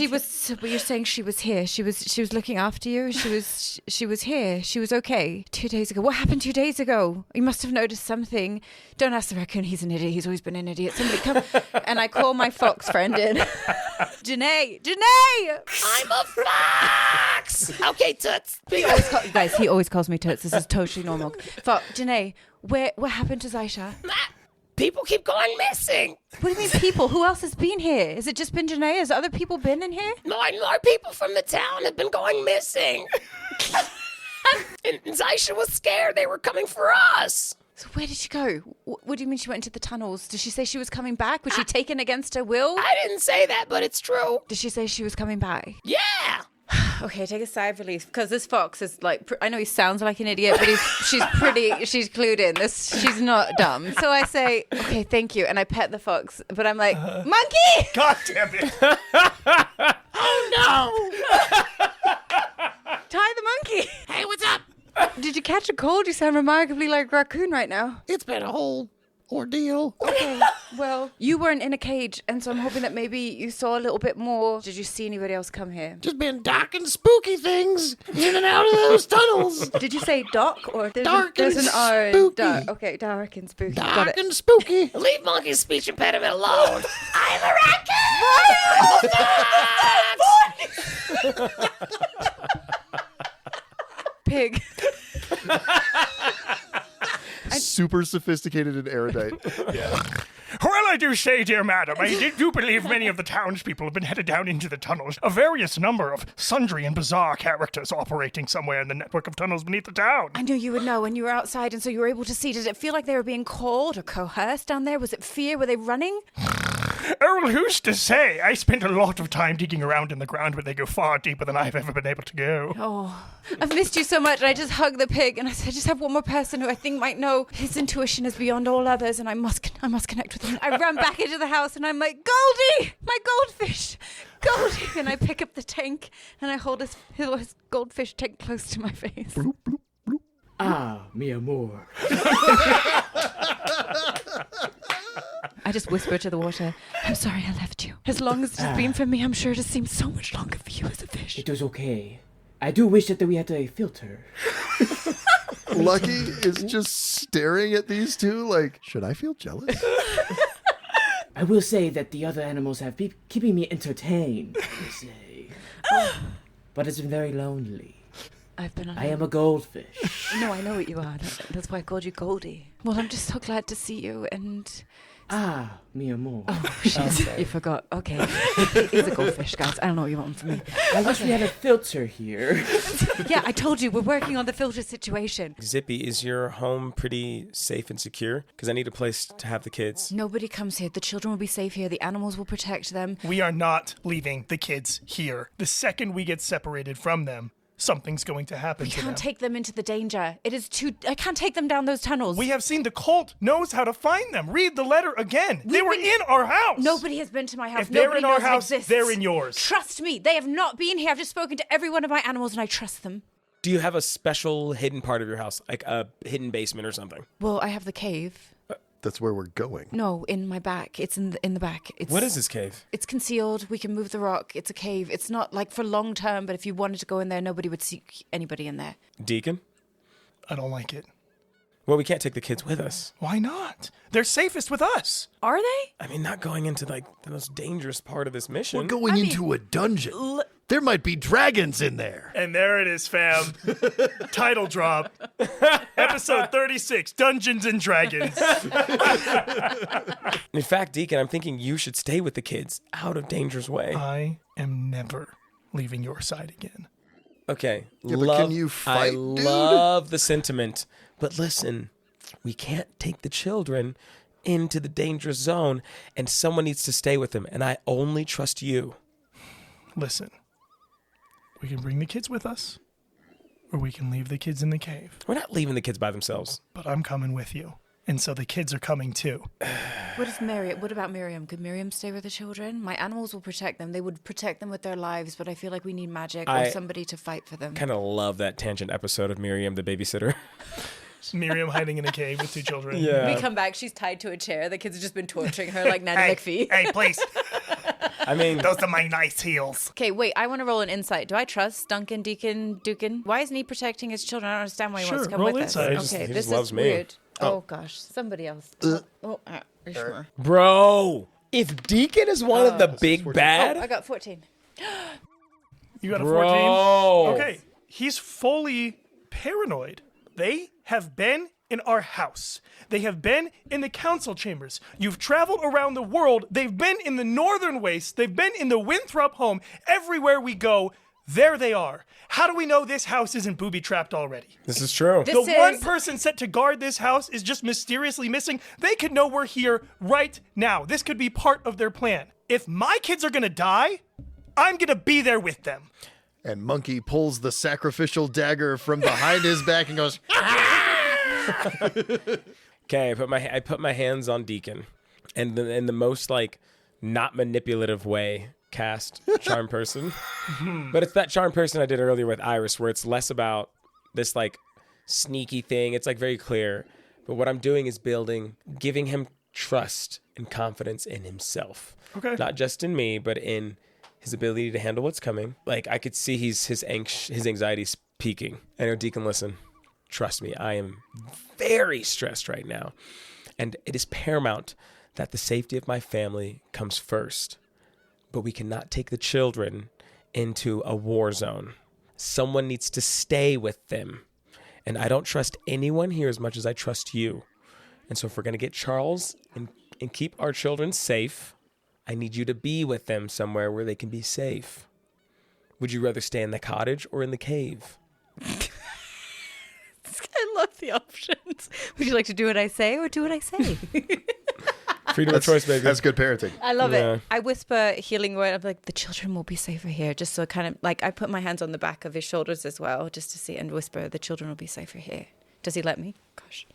you're saying she was here. She was looking after you. She was here. She was okay 2 days ago. What happened 2 days ago? You must have noticed something. Don't ask the raccoon. He's an idiot. He's always been an idiot. Somebody come. And I call my fox friend in. Janae! I'm a fox! Okay, Toots. He always calls me Toots. This is totally normal. Janae, what happened to Zaisha? People keep going missing. What do you mean people? Who else has been here? Has it just been Janae? Has other people been in here? More people from the town have been going missing. And Zaisha was scared they were coming for us. So where did she go? What do you mean she went into the tunnels? Did she say she was coming back? Was she taken against her will? I didn't say that, but it's true. Did she say she was coming back? Yeah. Okay, take a sigh of relief, because this fox is like, I know he sounds like an idiot, but she's clued in. She's not dumb. So I say, okay, thank you, and I pet the fox, but I'm like, monkey! God damn it. Oh, no. Tie the monkey! Hey, what's up? Did you catch a cold? You sound remarkably like raccoon right now. It's been a whole ordeal. Okay, well, you weren't in a cage, and so I'm hoping that maybe you saw a little bit more. Did you see anybody else come here? Just been dark and spooky things in and out of those tunnels. Did you say doc or Dark and spooky. Dark. Okay, dark and spooky. Got Dark it. and spooky. Leave Monkey's speech impediment alone. I'm a raccoon! Pig. Super sophisticated and erudite. Yeah. Well, I do say, dear madam, I do believe many of the townspeople have been headed down into the tunnels. A various number of sundry and bizarre characters operating somewhere in the network of tunnels beneath the town. I knew you would know when you were outside, and so you were able to see. Did it feel like they were being called or coerced down there? Was it fear? Were they running? Oh, well, who's to say? I spent a lot of time digging around in the ground, but they go far deeper than I've ever been able to go. Oh, I've missed you so much. And I just hugged the pig, and I said, I just have one more person who I think might know. His intuition is beyond all others, and I must connect with him. I ran back into the house, and I'm like, Goldie, my goldfish, Goldie. And I pick up the tank, and I hold his goldfish tank close to my face. Bloop, bloop, bloop. Ah, mi amor. I just whisper to the water, I'm sorry I left you. As long as it has been for me, I'm sure it has seemed so much longer for you as a fish. It was okay. I do wish that we had a filter. Lucky is just staring at these two like, should I feel jealous? I will say that the other animals have been keeping me entertained, per se. But it's been very lonely. I've been I am a goldfish. No, I know what you are. That's why I called you Goldie. Well, I'm just so glad to see you, and... Ah, mi amor. Oh, shit. You forgot. Okay. He's a goldfish, guys. I don't know what you want from me. I wish we had a filter here. Yeah, I told you, we're working on the filter situation. Zippy, is your home pretty safe and secure? Because I need a place to have the kids. Nobody comes here. The children will be safe here. The animals will protect them. We are not leaving the kids here. The second we get separated from them, something's going to happen We to them. can't take them into the danger. It is too... I can't take them down those tunnels. We have seen the cult knows how to find them. Read the letter again. They were in our house. Nobody has been to my house. If they're Nobody in our knows it house, exists. they're in yours. Trust me. They have not been here. I've just spoken to every one of my animals, and I trust them. Do you have a special hidden part of your house? Like a hidden basement or something? Well, I have the cave. That's where we're going. No, in my back. It's in the back. What is this cave? It's concealed. We can move the rock. It's a cave. It's not like for long term, but if you wanted to go in there, nobody would see anybody in there. Deacon? I don't like it. Well, we can't take the kids with us. Why not? They're safest with us. Are they? I mean, not going into like the most dangerous part of this mission. We're going into a dungeon. There might be dragons in there. And there it is, fam. Title drop. Episode 36, Dungeons and Dragons. In fact, Deacon, I'm thinking you should stay with the kids out of danger's way. I am never leaving your side again. Okay. Yeah, but can you fight, I dude? love the sentiment. But listen, we can't take the children into the dangerous zone, and someone needs to stay with them, and I only trust you. Listen, we can bring the kids with us, or we can leave the kids in the cave. We're not leaving the kids by themselves. But I'm coming with you, and so the kids are coming too. What about Miriam? Could Miriam stay with the children? My animals will protect them. They would protect them with their lives, but I feel like we need magic or somebody to fight for them. Kind of love that tangent episode of Miriam, the babysitter. Miriam hiding in a cave with 2 children. Yeah. We come back, she's tied to a chair. The kids have just been torturing her like Nanny McPhee. Hey, please. I mean, Those are my nice heels. Okay, wait, I want to roll an insight. Do I trust Duncan, Deacon, Dukin? Why isn't he protecting his children? I don't understand why he wants to come roll with insight. us. Okay, He this just loves is me. weird. Oh gosh, somebody else. Are you sure? bro, if Deacon is one of the big bad, I got 14. You got a Bro. 14? Okay. He's fully paranoid. They have been in our house. They have been in the council chambers. You've traveled around the world. They've been in the northern wastes. They've been in the Winthrop home. Everywhere we go, there they are. How do we know this house isn't booby-trapped already? this is true. This The one is- person set to guard this house is just mysteriously missing. They could know we're here right now. This could be part of their plan. If my kids are gonna die, I'm gonna be there with them. And Monkey pulls the sacrificial dagger from behind his back and goes, Okay, I put my hands on Deacon, and in the most like not manipulative way, cast Charm Person. But it's that Charm Person I did earlier with Iris, where it's less about this like sneaky thing. It's like very clear. But what I'm doing is giving him trust and confidence in himself. Okay. Not just in me, but in his ability to handle what's coming. Like I could see his anxiety's peaking. I know, Deacon, listen. Trust me, I am very stressed right now. And it is paramount that the safety of my family comes first. But we cannot take the children into a war zone. Someone needs to stay with them. And I don't trust anyone here as much as I trust you. And so if we're going to get Charles and keep our children safe, I need you to be with them somewhere where they can be safe. Would you rather stay in the cottage or in the cave? I love the options. Would you like to do what I say or do what I say? Freedom of choice, baby. that's good parenting. I love Yeah. it. I whisper healing word of like, the children will be safer here. Just so kind of like I put my hands on the back of his shoulders as well, just to see and whisper, the children will be safer here. Does he let me? Gosh,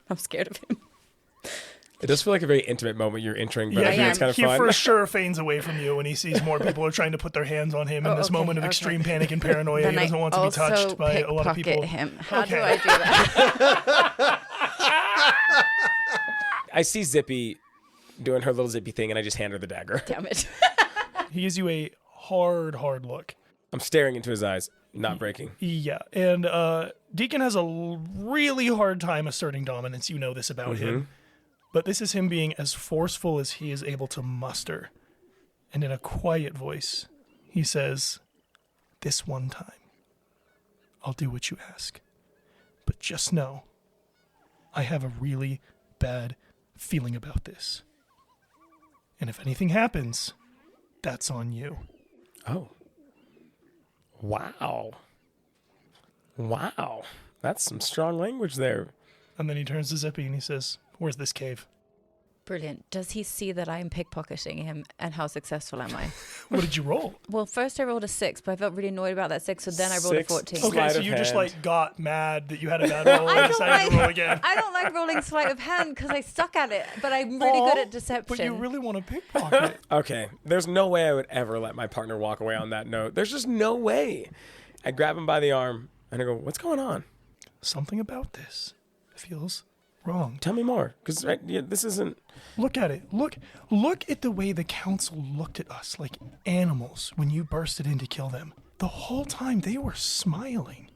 I'm scared of him. It does feel like a very intimate moment you're entering, but I think yeah. it's kind of He fun. for sure feigns away from you when he sees more people are trying to put their hands on him in this okay, moment of okay. extreme panic and paranoia. Then He doesn't want to be touched by a lot of pickpocket people. him. How Okay. do I do that? I see Zippy doing her little Zippy thing, and I just hand her the dagger. Damn it. He gives you a hard look. I'm staring into his eyes, not breaking. Yeah, and Deacon has a really hard time asserting dominance. You know this about him. But this is him being as forceful as he is able to muster. And in a quiet voice, he says, "This one time, I'll do what you ask. But just know, I have a really bad feeling about this. And if anything happens, that's on you." Oh. Wow. Wow. That's some strong language there. And then he turns to Zippy and he says, "Where's this cave?" Brilliant. Does he see that I'm pickpocketing him and how successful am I? What did you roll? Well, first I rolled a 6, but I felt really annoyed about that 6, so then I rolled a 6. 14. Okay. Okay, Sleight so of you just hand. like got mad that you had a bad roll and decided to roll again. I don't like rolling sleight of hand because I suck at it, but I'm really good at deception. But you really want to pickpocket. Okay, there's no way I would ever let my partner walk away on that note. There's just no way. I grab him by the arm and I go, "What's going on? Something about this feels wrong. Tell me more." Because this isn't... Look at it. Look at the way the council looked at us like animals when you bursted in to kill them. The whole time they were smiling.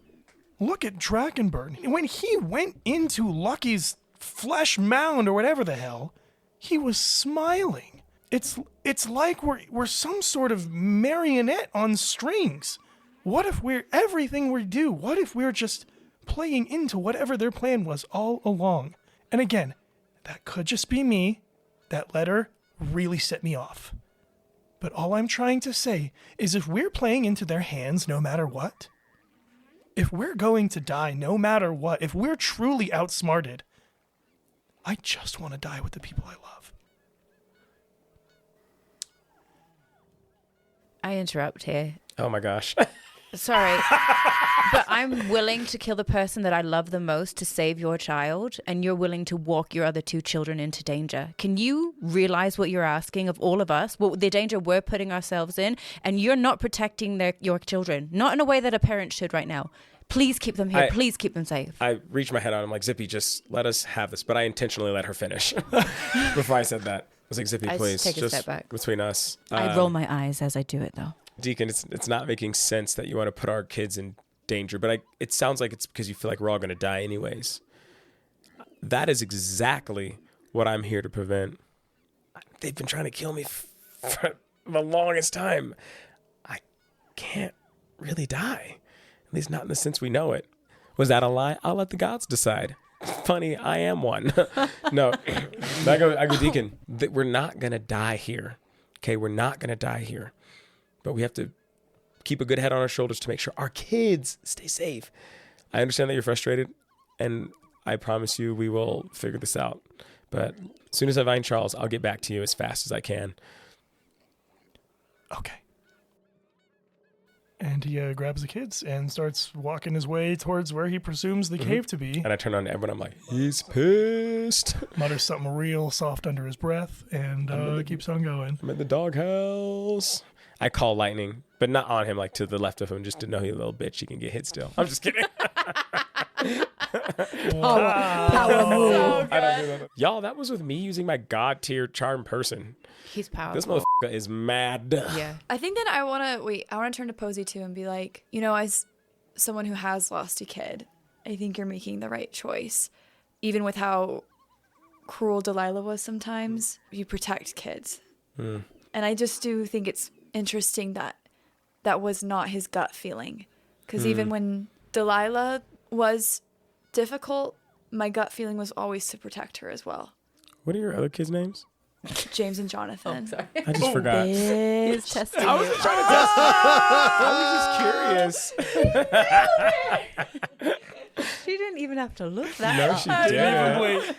Look at Drakenburn. When he went into Lucky's flesh mound or whatever the hell, he was smiling. It's like we're some sort of marionette on strings. What if we're everything we do? What if we're just playing into whatever their plan was all along? And again, that could just be me. That letter really set me off. But all I'm trying to say is if we're playing into their hands no matter what, if we're going to die no matter what, if we're truly outsmarted, I just want to die with the people I love. I interrupt here. Oh my gosh. Sorry, but I'm willing to kill the person that I love the most to save your child, and you're willing to walk your other 2 children into danger. Can you realize what you're asking of all of us, what the danger we're putting ourselves in, and you're not protecting your children, not in a way that a parent should right now. Please keep them here. I- Please keep them safe. I reached my head out. I'm like, Zippy, just let us have this. But I intentionally let her finish before I said that. I was like, Zippy, I please, take a just step back. between us. I roll my eyes as I do it, though. Deacon, it's not making sense that you want to put our kids in danger, but it sounds like it's because you feel like we're all going to die anyways. That is exactly what I'm here to prevent. They've been trying to kill me for the longest time. I can't really die, at least not in the sense we know it. Was that a lie? I'll let the gods decide. Funny, I am one. No, I go, Deacon, we're not going to die here. Okay, we're not going to die here. But we have to keep a good head on our shoulders to make sure our kids stay safe. I understand that you're frustrated, and I promise you we will figure this out. But as soon as I find Charles, I'll get back to you as fast as I can. Okay. And he grabs the kids and starts walking his way towards where he presumes the cave to be. And I turn on to everyone. I'm like, he's pissed. Mutters something real soft under his breath and keeps on going. I'm at the doghouse. I call lightning, but not on him, like to the left of him, just to know he's a little bitch. He can get hit still. I'm just kidding. Power move. I don't do that. Y'all, that was with me using my god tier charm person. He's powerful. This motherfucker is mad. Yeah. I think then I want to turn to Posey too and be like, as someone who has lost a kid, I think you're making the right choice. Even with how cruel Delilah was sometimes, you protect kids. And I just do think it's interesting that that was not his gut feeling. Because even when Delilah was difficult, my gut feeling was always to protect her as well. What are your other kids' names? James and Jonathan. Sorry. I just forgot. He's testing I was you. trying to test. I was just curious. She didn't even have to look that No, up. she didn't.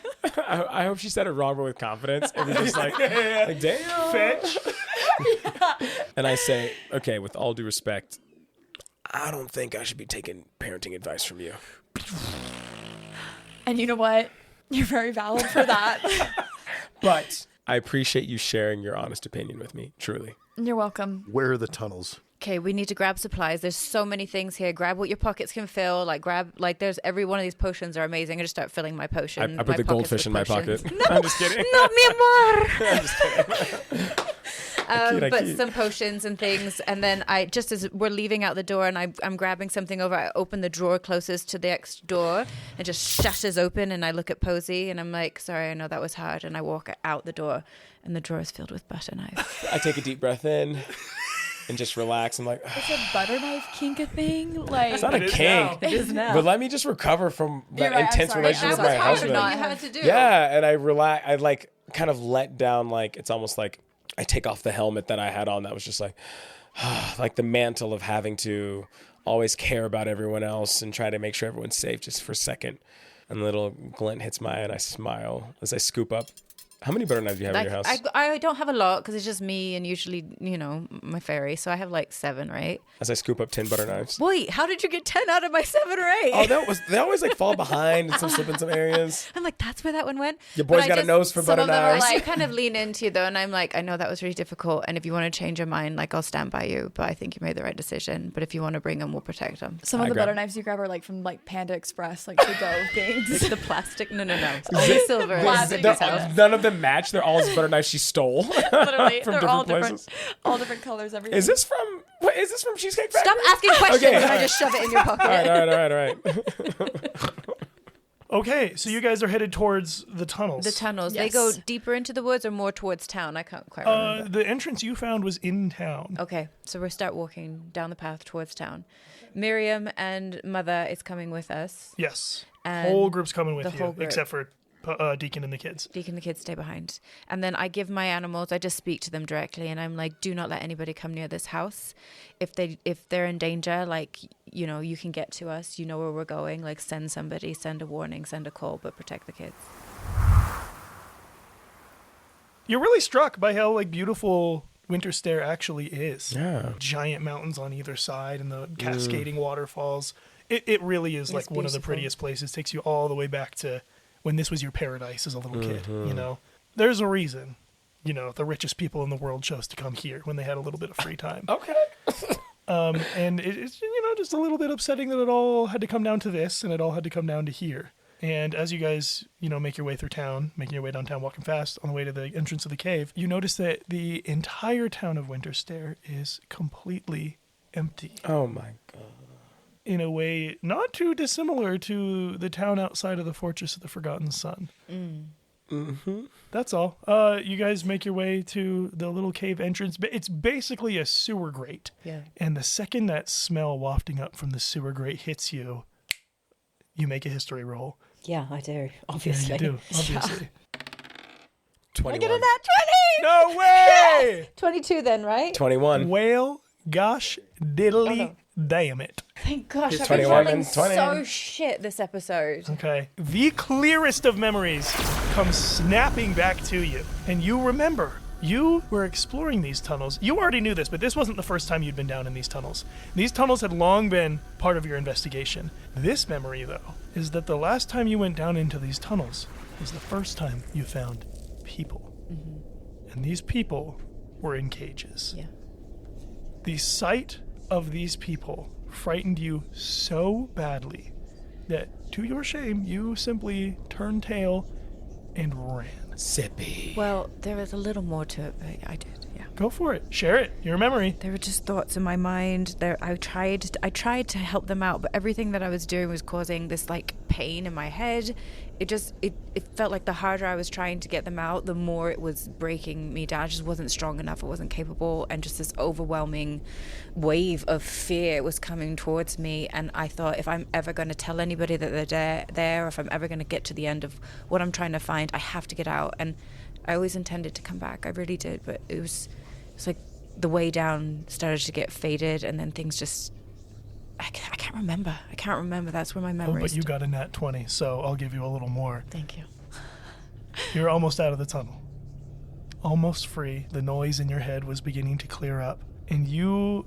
I hope she said it wrong, but with confidence. And was just like damn. Fetch. And I say, okay, with all due respect, I don't think I should be taking parenting advice from you. And you know what? You're very valid for that. But I appreciate you sharing your honest opinion with me, truly. You're welcome. Where are the tunnels? Okay, we need to grab supplies. There's so many things here. Grab what your pockets can fill. There's every one of these potions are amazing. I just start filling my potion. I put the goldfish in my pocket. No, I'm just kidding. no, mi amor. I'm just kidding. But some potions and things, and then just as we're leaving out the door, and I'm grabbing something over, I open the drawer closest to the next door, and just shutters open, and I look at Posey, and I'm like, sorry, I know that was hard, and I walk out the door, and the drawer is filled with butter knives. I take a deep breath in and just relax. I'm like, Is a butter knife kink a thing? Like, it's not a kink. It is now. But let me just recover from that right, I'm intense sorry. relationship with That my was hard, husband. not- You had to do. Yeah, and I relax. I kind of let down. It's almost like I take off the helmet that I had on. That was just like the mantle of having to always care about everyone else and try to make sure everyone's safe just for a second. And a little glint hits my eye, and I smile as I scoop up. How many butter knives do you have in your house? I don't have a lot because it's just me and usually, my fairy. So I have 7, right? As I scoop up 10 butter knives. Wait, how did you get 10 out of my 7 or 8? Oh, they always fall behind and some slip in some areas. I'm like, that's where that one went. Your boy's But got a nose for some butter of them are knives. I kind of lean into you though, and I'm like, I know that was really difficult, and if you want to change your mind, I'll stand by you. But I think you made the right decision. But if you want to bring them, we'll protect them. some of I the grab- butter knives you grab are from Panda Express, to go things. The plastic, no, only silver. Plastic. None of them match. They're all butter knives she stole. Literally, From they're all different places. all different colors. Everything. Is this from Cheesecake Factory? Stop asking questions, Okay. and I just shove it in your pocket. All right. Okay, so you guys are headed towards the tunnels. The tunnels, they Yes. go deeper into the woods or more towards town. I can't quite remember. The entrance you found was in town. Okay, so we'll start walking down the path towards town. Miriam and Mother is coming with us. Yes. And Whole group's coming with the you, whole group. except for Deacon and the kids. Deacon and the kids stay behind. And then I give my animals, I just speak to them directly, and I'm like, do not let anybody come near this house. If they're in danger, you can get to us. You know where we're going. Send somebody, send a warning, send a call, but protect the kids. You're really struck by how beautiful Winter Stair actually is. Yeah. Giant mountains on either side and the cascading waterfalls. It really is It's one of the beautiful. prettiest places. Takes you all the way back to when this was your paradise as a little kid, There's a reason, the richest people in the world chose to come here when they had a little bit of free time. Okay. And it's, just a little bit upsetting that it all had to come down to this, and it all had to come down to here. And as you guys, make your way through town, making your way downtown, walking fast on the way to the entrance of the cave, you notice that the entire town of Winterstair is completely empty. Oh my god. In a way not too dissimilar to the town outside of the Fortress of the Forgotten Sun. Mm-hmm. That's all. You guys make your way to the little cave entrance. It's basically a sewer grate. Yeah. And the second that smell wafting up from the sewer grate hits you, you make a history roll. Yeah, I do. Obviously. Yeah, you do. Obviously. 21. I get a nat 20! No way! 22 then, right? 21. Whale, gosh, diddly, damn it. Thank gosh, He's I've been 21 feeling and 20. so shit this episode. Okay. The clearest of memories comes snapping back to you. And you remember, you were exploring these tunnels. You already knew this, but this wasn't the first time you'd been down in these tunnels. These tunnels had long been part of your investigation. This memory, though, is that the last time you went down into these tunnels was the first time you found people. Mm-hmm. And these people were in cages. Yeah. The sight of these people frightened you so badly that, to your shame, you simply turned tail and ran. Zippy. Well, there was a little more to it, but I did, yeah. Go for it. Share it. Your memory. There were just thoughts in my mind. I tried to help them out, but everything that I was doing was causing this pain in my head. It felt like the harder I was trying to get them out, the more it was breaking me down. I just wasn't strong enough. I wasn't capable, and just this overwhelming wave of fear was coming towards me. And I thought, if I'm ever going to tell anybody that they're there, or if I'm ever going to get to the end of what I'm trying to find, I have to get out. And I always intended to come back. I really did, but it's like the way down started to get faded, and then things just... I can't remember. That's where my memory is. But you got a nat 20, so I'll give you a little more. Thank you. You're almost out of the tunnel. Almost free. The noise in your head was beginning to clear up. And you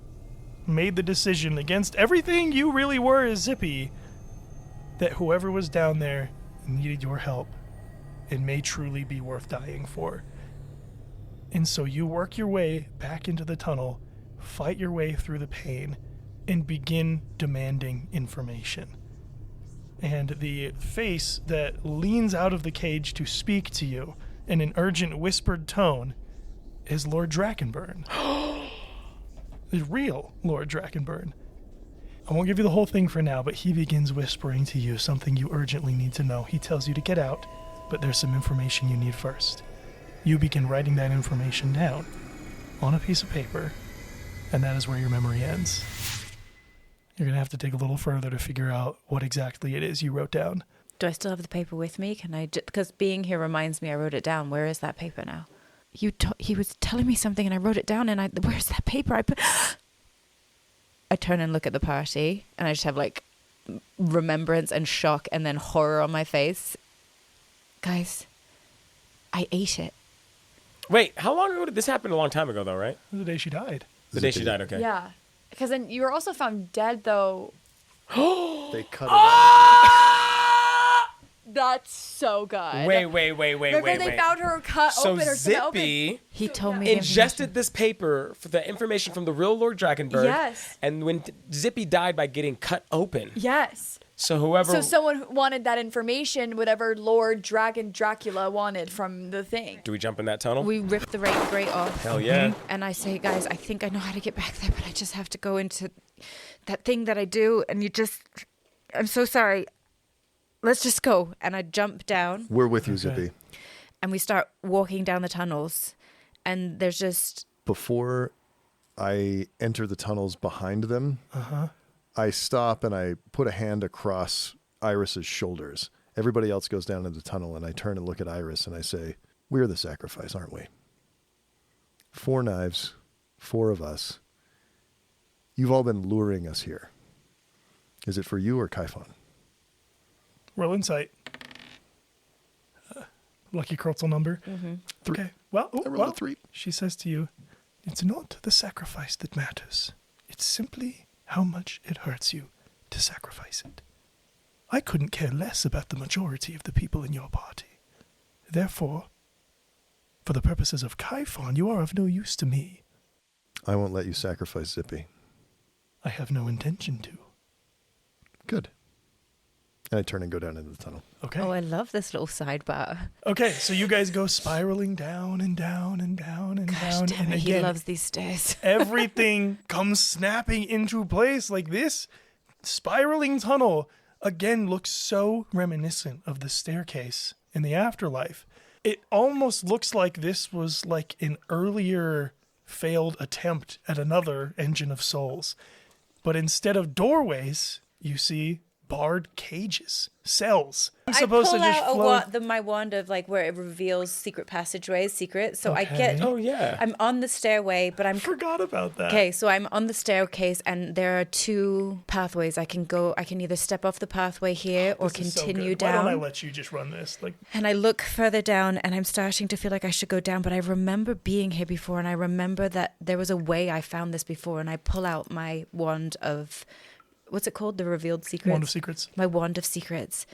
made the decision, against everything you really were as Zippy, that whoever was down there needed your help and may truly be worth dying for. And so you work your way back into the tunnel, fight your way through the pain, and begin demanding information. And the face that leans out of the cage to speak to you in an urgent whispered tone is Lord Drakenburn. The real Lord Drakenburn. I won't give you the whole thing for now, but he begins whispering to you something you urgently need to know. He tells you to get out, but there's some information you need first. You begin writing that information down on a piece of paper, and that is where your memory ends. You're going to have to dig a little further to figure out what exactly it is you wrote down. Do I still have the paper with me? Can I because being here reminds me I wrote it down. Where is that paper now? He was telling me something and I wrote it down, and where's that paper? I turn and look at the party, and I just have remembrance and shock and then horror on my face. Guys, I ate it. Wait, how long ago did this happen? A long time ago, though, right? The day she died. The day she died, okay. Yeah. Because then you were also found dead, though. They cut it out. That's so good. Wait. Remember they found her cut So open or Zippy He told me the ingested this paper for the information from the real Lord Drakenburg. Yes. And when Zippy died by getting cut open. Yes. So whoever... So someone wanted that information, whatever Lord Dracula wanted from the thing. Do we jump in that tunnel? We ripped the grate off. Hell yeah. And I say, guys, I think I know how to get back there, but I just have to go into that thing that I do. And I'm so sorry. Let's just go. And I jump down. We're with you, Zippy. And we start walking down the tunnels. And there's just... Before I enter the tunnels behind them, I stop and I put a hand across Iris's shoulders. Everybody else goes down in the tunnel, and I turn and look at Iris and I say, we're the sacrifice, aren't we? 4 knives, 4 of us. You've all been luring us here. Is it for you or Kaifon? Roll insight. Lucky Kurtzel number. 3. Okay. Well, I rolled a 3. She says to you, it's not the sacrifice that matters. It's simply how much it hurts you to sacrifice it. I couldn't care less about the majority of the people in your party. Therefore, for the purposes of Kaifon, you are of no use to me. I won't let you sacrifice Zippy. I have no intention to. Good. And I turn and go down into the tunnel. Okay. Oh, I love this little sidebar. Okay, so you guys go spiraling down and down and down and down. Damn and it, he again, loves these stairs. everything comes snapping into place. Like this spiraling tunnel again looks so reminiscent of the staircase in the afterlife. It almost looks like this was like an earlier failed attempt at another Engine of Souls. But instead of doorways, you see barred cages, cells. I'm supposed I pull to just out float. my wand of like where it reveals secret passageways, So I Okay. get. Oh, yeah. I'm on the stairway, but I'm Forgot about that. okay. So I'm on the staircase, and there are two pathways. I can go. I can either step off the pathway here or This is so continue good. down. Why don't I let you just run this? Like, And I look further down, and I'm starting to feel like I should go down, but I remember being here before, and I remember that there was a way I found this before, and I pull out my wand of, what's it called? The revealed secrets? Wand of Secrets. My wand of secrets.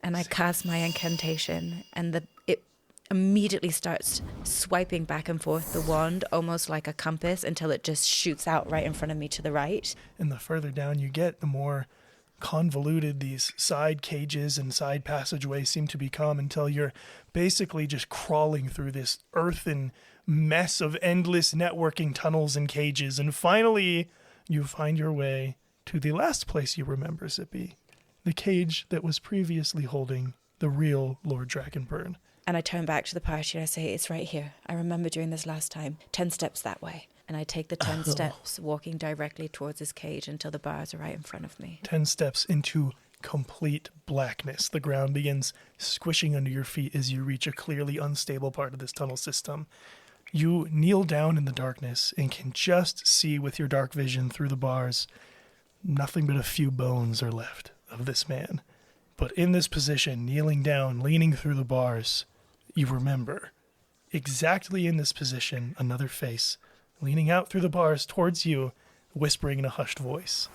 And I cast my incantation, and it immediately starts swiping back and forth the wand, almost like a compass, until it just shoots out right in front of me to the right. And the further down you get, the more convoluted these side cages and side passageways seem to become, until you're basically just crawling through this earthen mess of endless networking tunnels and cages. And finally, you find your way to the last place you remember, Zippy. The cage that was previously holding the real Lord Dragonburn. And I turn back to the party and I say, it's right here. I remember doing this last time. 10 steps that way. And I take the 10 steps, walking directly towards this cage until the bars are right in front of me. 10 steps into complete blackness. The ground begins squishing under your feet as you reach a clearly unstable part of this tunnel system. You kneel down in the darkness and can just see with your dark vision through the bars. Nothing but a few bones are left of this man. But in this position, kneeling down, leaning through the bars, you remember, exactly in this position, another face, leaning out through the bars towards you, whispering in a hushed voice.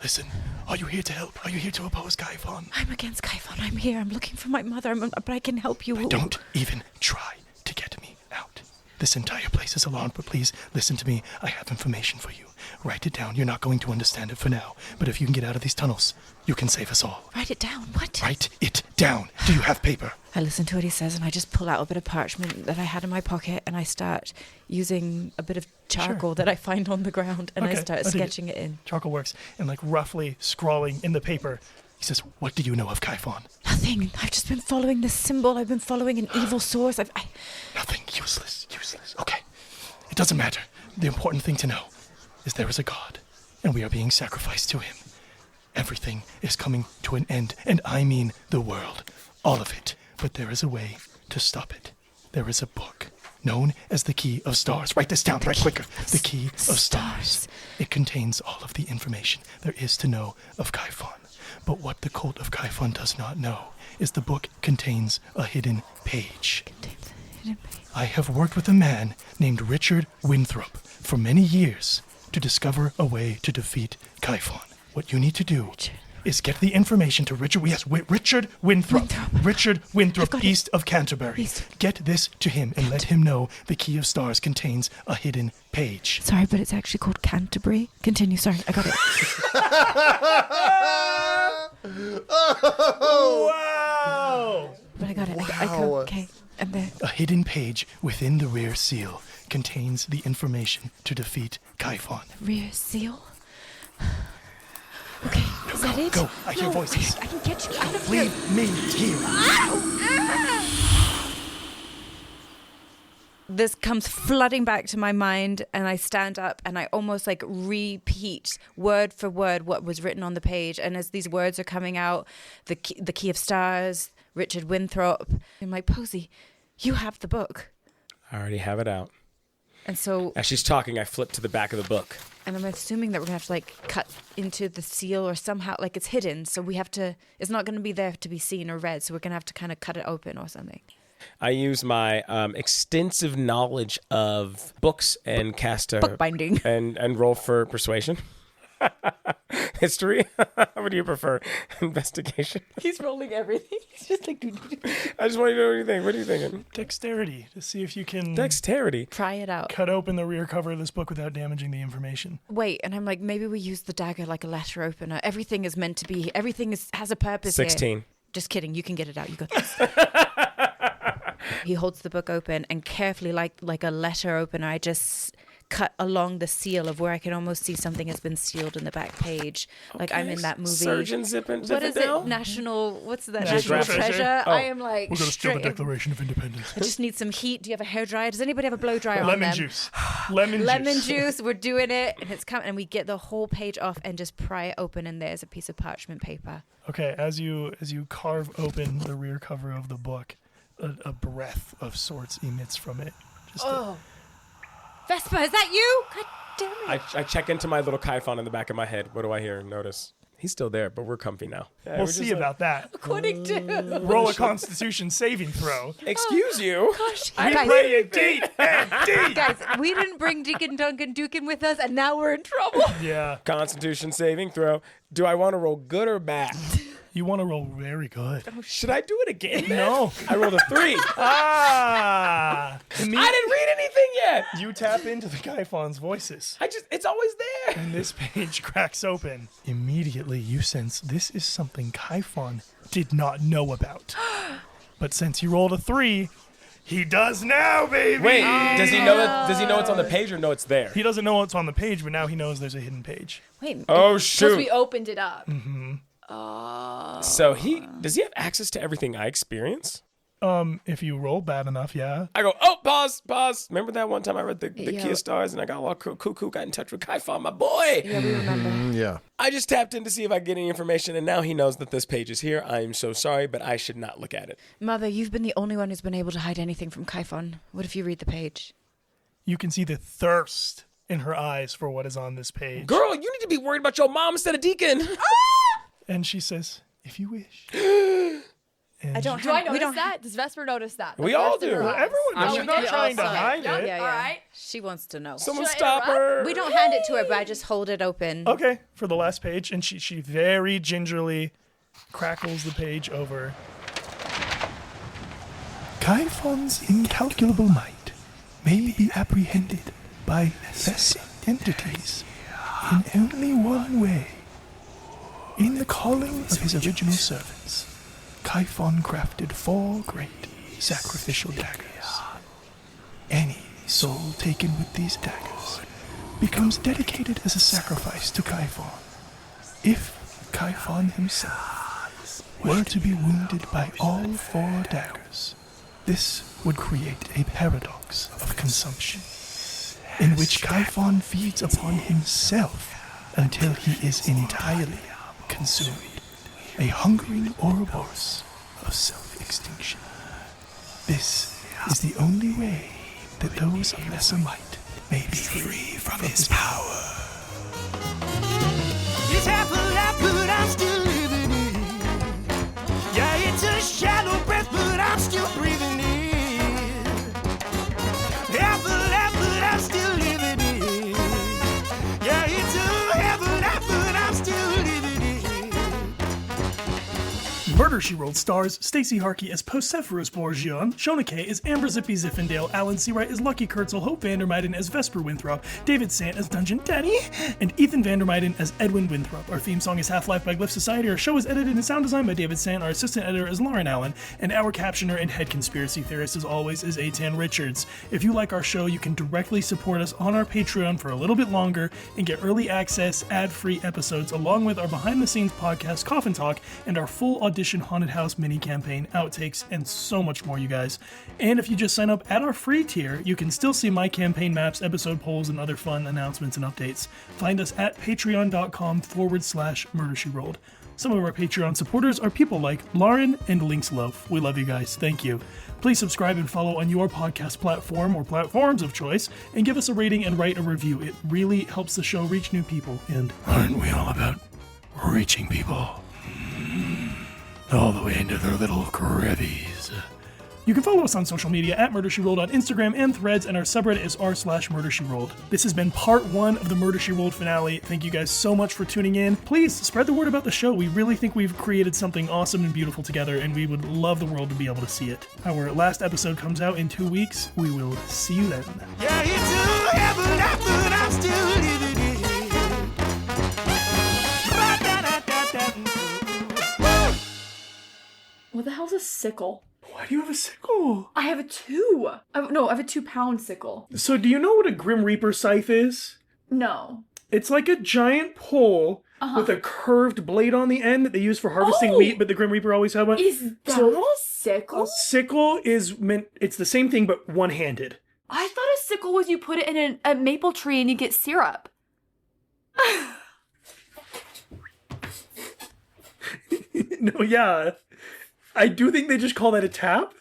Listen, are you here to help? Are you here to oppose Kaifon? I'm against Kaifon. I'm here. I'm looking for my mother, but I can help you. Don't even try to get me out. This entire place is alarmed, but please listen to me. I have information for you. Write it down. You're not going to understand it for now, but if you can get out of these tunnels, you can save us all. Write it down. What? Write it down. Do you have paper? I listen to what he says, and I just pull out a bit of parchment that I had in my pocket, and I start using a bit of charcoal that I find on the ground, and I Okay, start I dig it. sketching it in. Charcoal works, and like roughly scrawling in the paper, he says, "What do you know of Kaifon?" Nothing. I've just been following this symbol. I've been following an evil source. Nothing. Useless. Okay. It doesn't matter. The important thing to know is there is a God, and we are being sacrificed to him. Everything is coming to an end, and I mean the world. All of it. But there is a way to stop it. There is a book known as the Key of Stars. Write this down right quicker. The Key of Stars. It contains all of the information there is to know of Kaifon. But what the cult of Kaifon does not know is the book contains a hidden page. I have worked with a man named Richard Winthrop for many years to discover a way to defeat Kaifon. What you need to do is get the information to Richard. Yes, Richard Winthrop. Richard Winthrop, east of Canterbury. Get this to him and let him know the Key of Stars contains a hidden page. Sorry, but it's actually called Canterbury. Continue. Sorry, I got it. Wow! But I got it. Okay. And there. A hidden page within the rear seal contains the information to defeat Kaifon. Rear seal. Okay, is that it? Go, I hear voices. I can get you out of here. Leave me here. This comes flooding back to my mind, and I stand up and I almost like repeat word for word what was written on the page. And as these words are coming out, the key of Stars, Richard Winthrop, I'm like, Posey, you have the book. I already have it out. And so As she's talking, I flip to the back of the book. and I'm assuming that we're gonna have to like cut into the seal or somehow, like it's hidden, so we have to, it's not gonna be there to be seen or read, so we're gonna have to kind of cut it open or something. I use my extensive knowledge of books and cast a Bookbinding. and roll for persuasion. History? What do you prefer? Investigation? He's rolling everything. He's just like, I just want you to know what you think. What are you thinking? Dexterity to see if you can Dexterity. Try it out. cut open the rear cover of this book without damaging the information. Wait, and I'm like, maybe we use the dagger like a letter opener. Everything is meant to be. Everything has a purpose. 16. Here. Just kidding. You can get it out. You got this. He holds the book open and carefully, like a letter opener, I just cut along the seal of where I can almost see something has been sealed in the back page. Like I'm in that movie. Surgeon Zippin' What is Zippendale? it? What's that? National National Treasure? Treasure. Oh. I am like We're going to steal the straight. Declaration of Independence. I just need some heat. Do you have a hairdryer? Does anybody have a blow dryer on Lemon them? juice. Lemon Juice. We're doing it, and it's coming. And we get the whole page off and just pry it open, and there's a piece of parchment paper. Okay, as you carve open the rear cover of the book, a breath of sorts emits from it. Just Vespa, is that you? God damn it! I check into my little Kaifon in the back of my head. What do I hear and notice? He's still there, but we're comfy now. Yeah, we'll we're see just about that. According to Roll a Constitution saving throw. Excuse you. gosh, We guys, play it deep and deep. guys, we didn't bring Deacon Duncan Dukin with us, and now we're in trouble. Yeah, Constitution saving throw. Do I want to roll good or bad? you want to roll very good. Should I do it again? No. I rolled a 3. Ah! I didn't read anything yet. You tap into the Kaifon's voices. It's always there. And this page cracks open. Immediately, you sense this is something Kaifon did not know about. But since you rolled a 3, he does now, baby. Wait, does he know that? Does he know it's on the page or know it's there? He doesn't know what's on the page, but now he knows there's a hidden page. Wait, Oh Because shoot! we opened it up. So does he have access to everything I experience? If you roll bad enough, yeah. I go, oh, pause. Remember that one time I read the Kia Stars and I got all cuckoo, got in touch with Kaifon, my boy. yeah, we remember. Yeah. I just tapped in to see if I could get any information, and now he knows that this page is here. I am so sorry, but I should not look at it. Mother, you've been the only one who's been able to hide anything from Kaifon. What if you read the page? You can see the thirst in her eyes for what is on this page. Girl, you need to be worried about your mom instead of Deacon. And she says, if you wish. I don't. Do I we notice don't. that? Does Vesper notice that? The We all thirst in do. her Well, eyes? everyone does. Oh, She's we not do trying to also. hide Yep, it. Yeah, All yeah. right. She wants to know. Someone Should I stop her. We don't hand it to her, but I just hold it open. Okay, for the last page, and she very gingerly crackles the page over. Kaifon's incalculable might may be apprehended by less entities in only one way. In the calling of his original servants, Kaifon crafted 4 great sacrificial daggers. Any soul taken with these daggers becomes dedicated as a sacrifice to Kaifon. If Kaifon himself were to be wounded by all 4 daggers, this would create a paradox of consumption, in which Kaifon feeds upon himself until he is entirely consumed, a hungering Ouroboros of self-extinction. This is the only way that those of lesser might may be free from his power. It's half a life, but I'm still living it. Yeah, it's a shallow breath, but I'm still breathing it. Half a life, but I'm still living it. Yeah, it's a half a life, but I'm still living it. Murder, She Wrote stars Stacey Harkey as Posephorus Borgion, Shona Kay as Amber Zippy Ziffendale, Alan Seawright as Lucky Kurtzel, Hope Vandermeiden as Vesper Winthrop, David Sant as Dungeon Daddy, and Ethan Vandermeiden as Edwin Winthrop. Our theme song is Half-Life by Glyph Society. Our show is edited and sound designed by David Sant. Our assistant editor is Lauren Allen, and our captioner and head conspiracy theorist, as always, is Eitan Richards. If you like our show, you can directly support us on our Patreon for a little bit longer and get early access, ad-free episodes, along with our behind-the-scenes podcast, Coffin Talk, and our full audition Haunted House mini campaign, outtakes, and so much more, you guys. And if you just sign up at our free tier, you can still see my campaign maps, episode polls, and other fun announcements and updates. Find us at patreon.com/Murder, She Rolled. Some of our Patreon supporters are people like Lauren and Lynx Loaf. We love you guys. Thank you. Please subscribe and follow on your podcast platform or platforms of choice, and give us a rating and write a review. It really helps the show reach new people. And aren't we all about reaching people? All the way into their little crevies. You can follow us on social media at Murder She Rolled on Instagram and Threads, and our subreddit is r/Murder She Rolled. This has been part 1 of the Murder She Rolled finale. Thank you guys so much for tuning in. Please spread the word about the show. We really think we've created something awesome and beautiful together, and we would love the world to be able to see it. Our last episode comes out in 2 weeks. We will see you then. Yeah, it's a heaven after I'm still living it. What the hell's a sickle? Why do you have a sickle? I have a 2. I have a 2-pound sickle. So do you know what a Grim Reaper scythe is? No. It's like a giant pole with a curved blade on the end that they use for harvesting wheat, but the Grim Reaper always had one. Is that a sickle? A sickle is meant, it's the same thing, but one-handed. I thought a sickle was you put it in a maple tree and you get syrup. No, yeah. I do think they just call that a tap.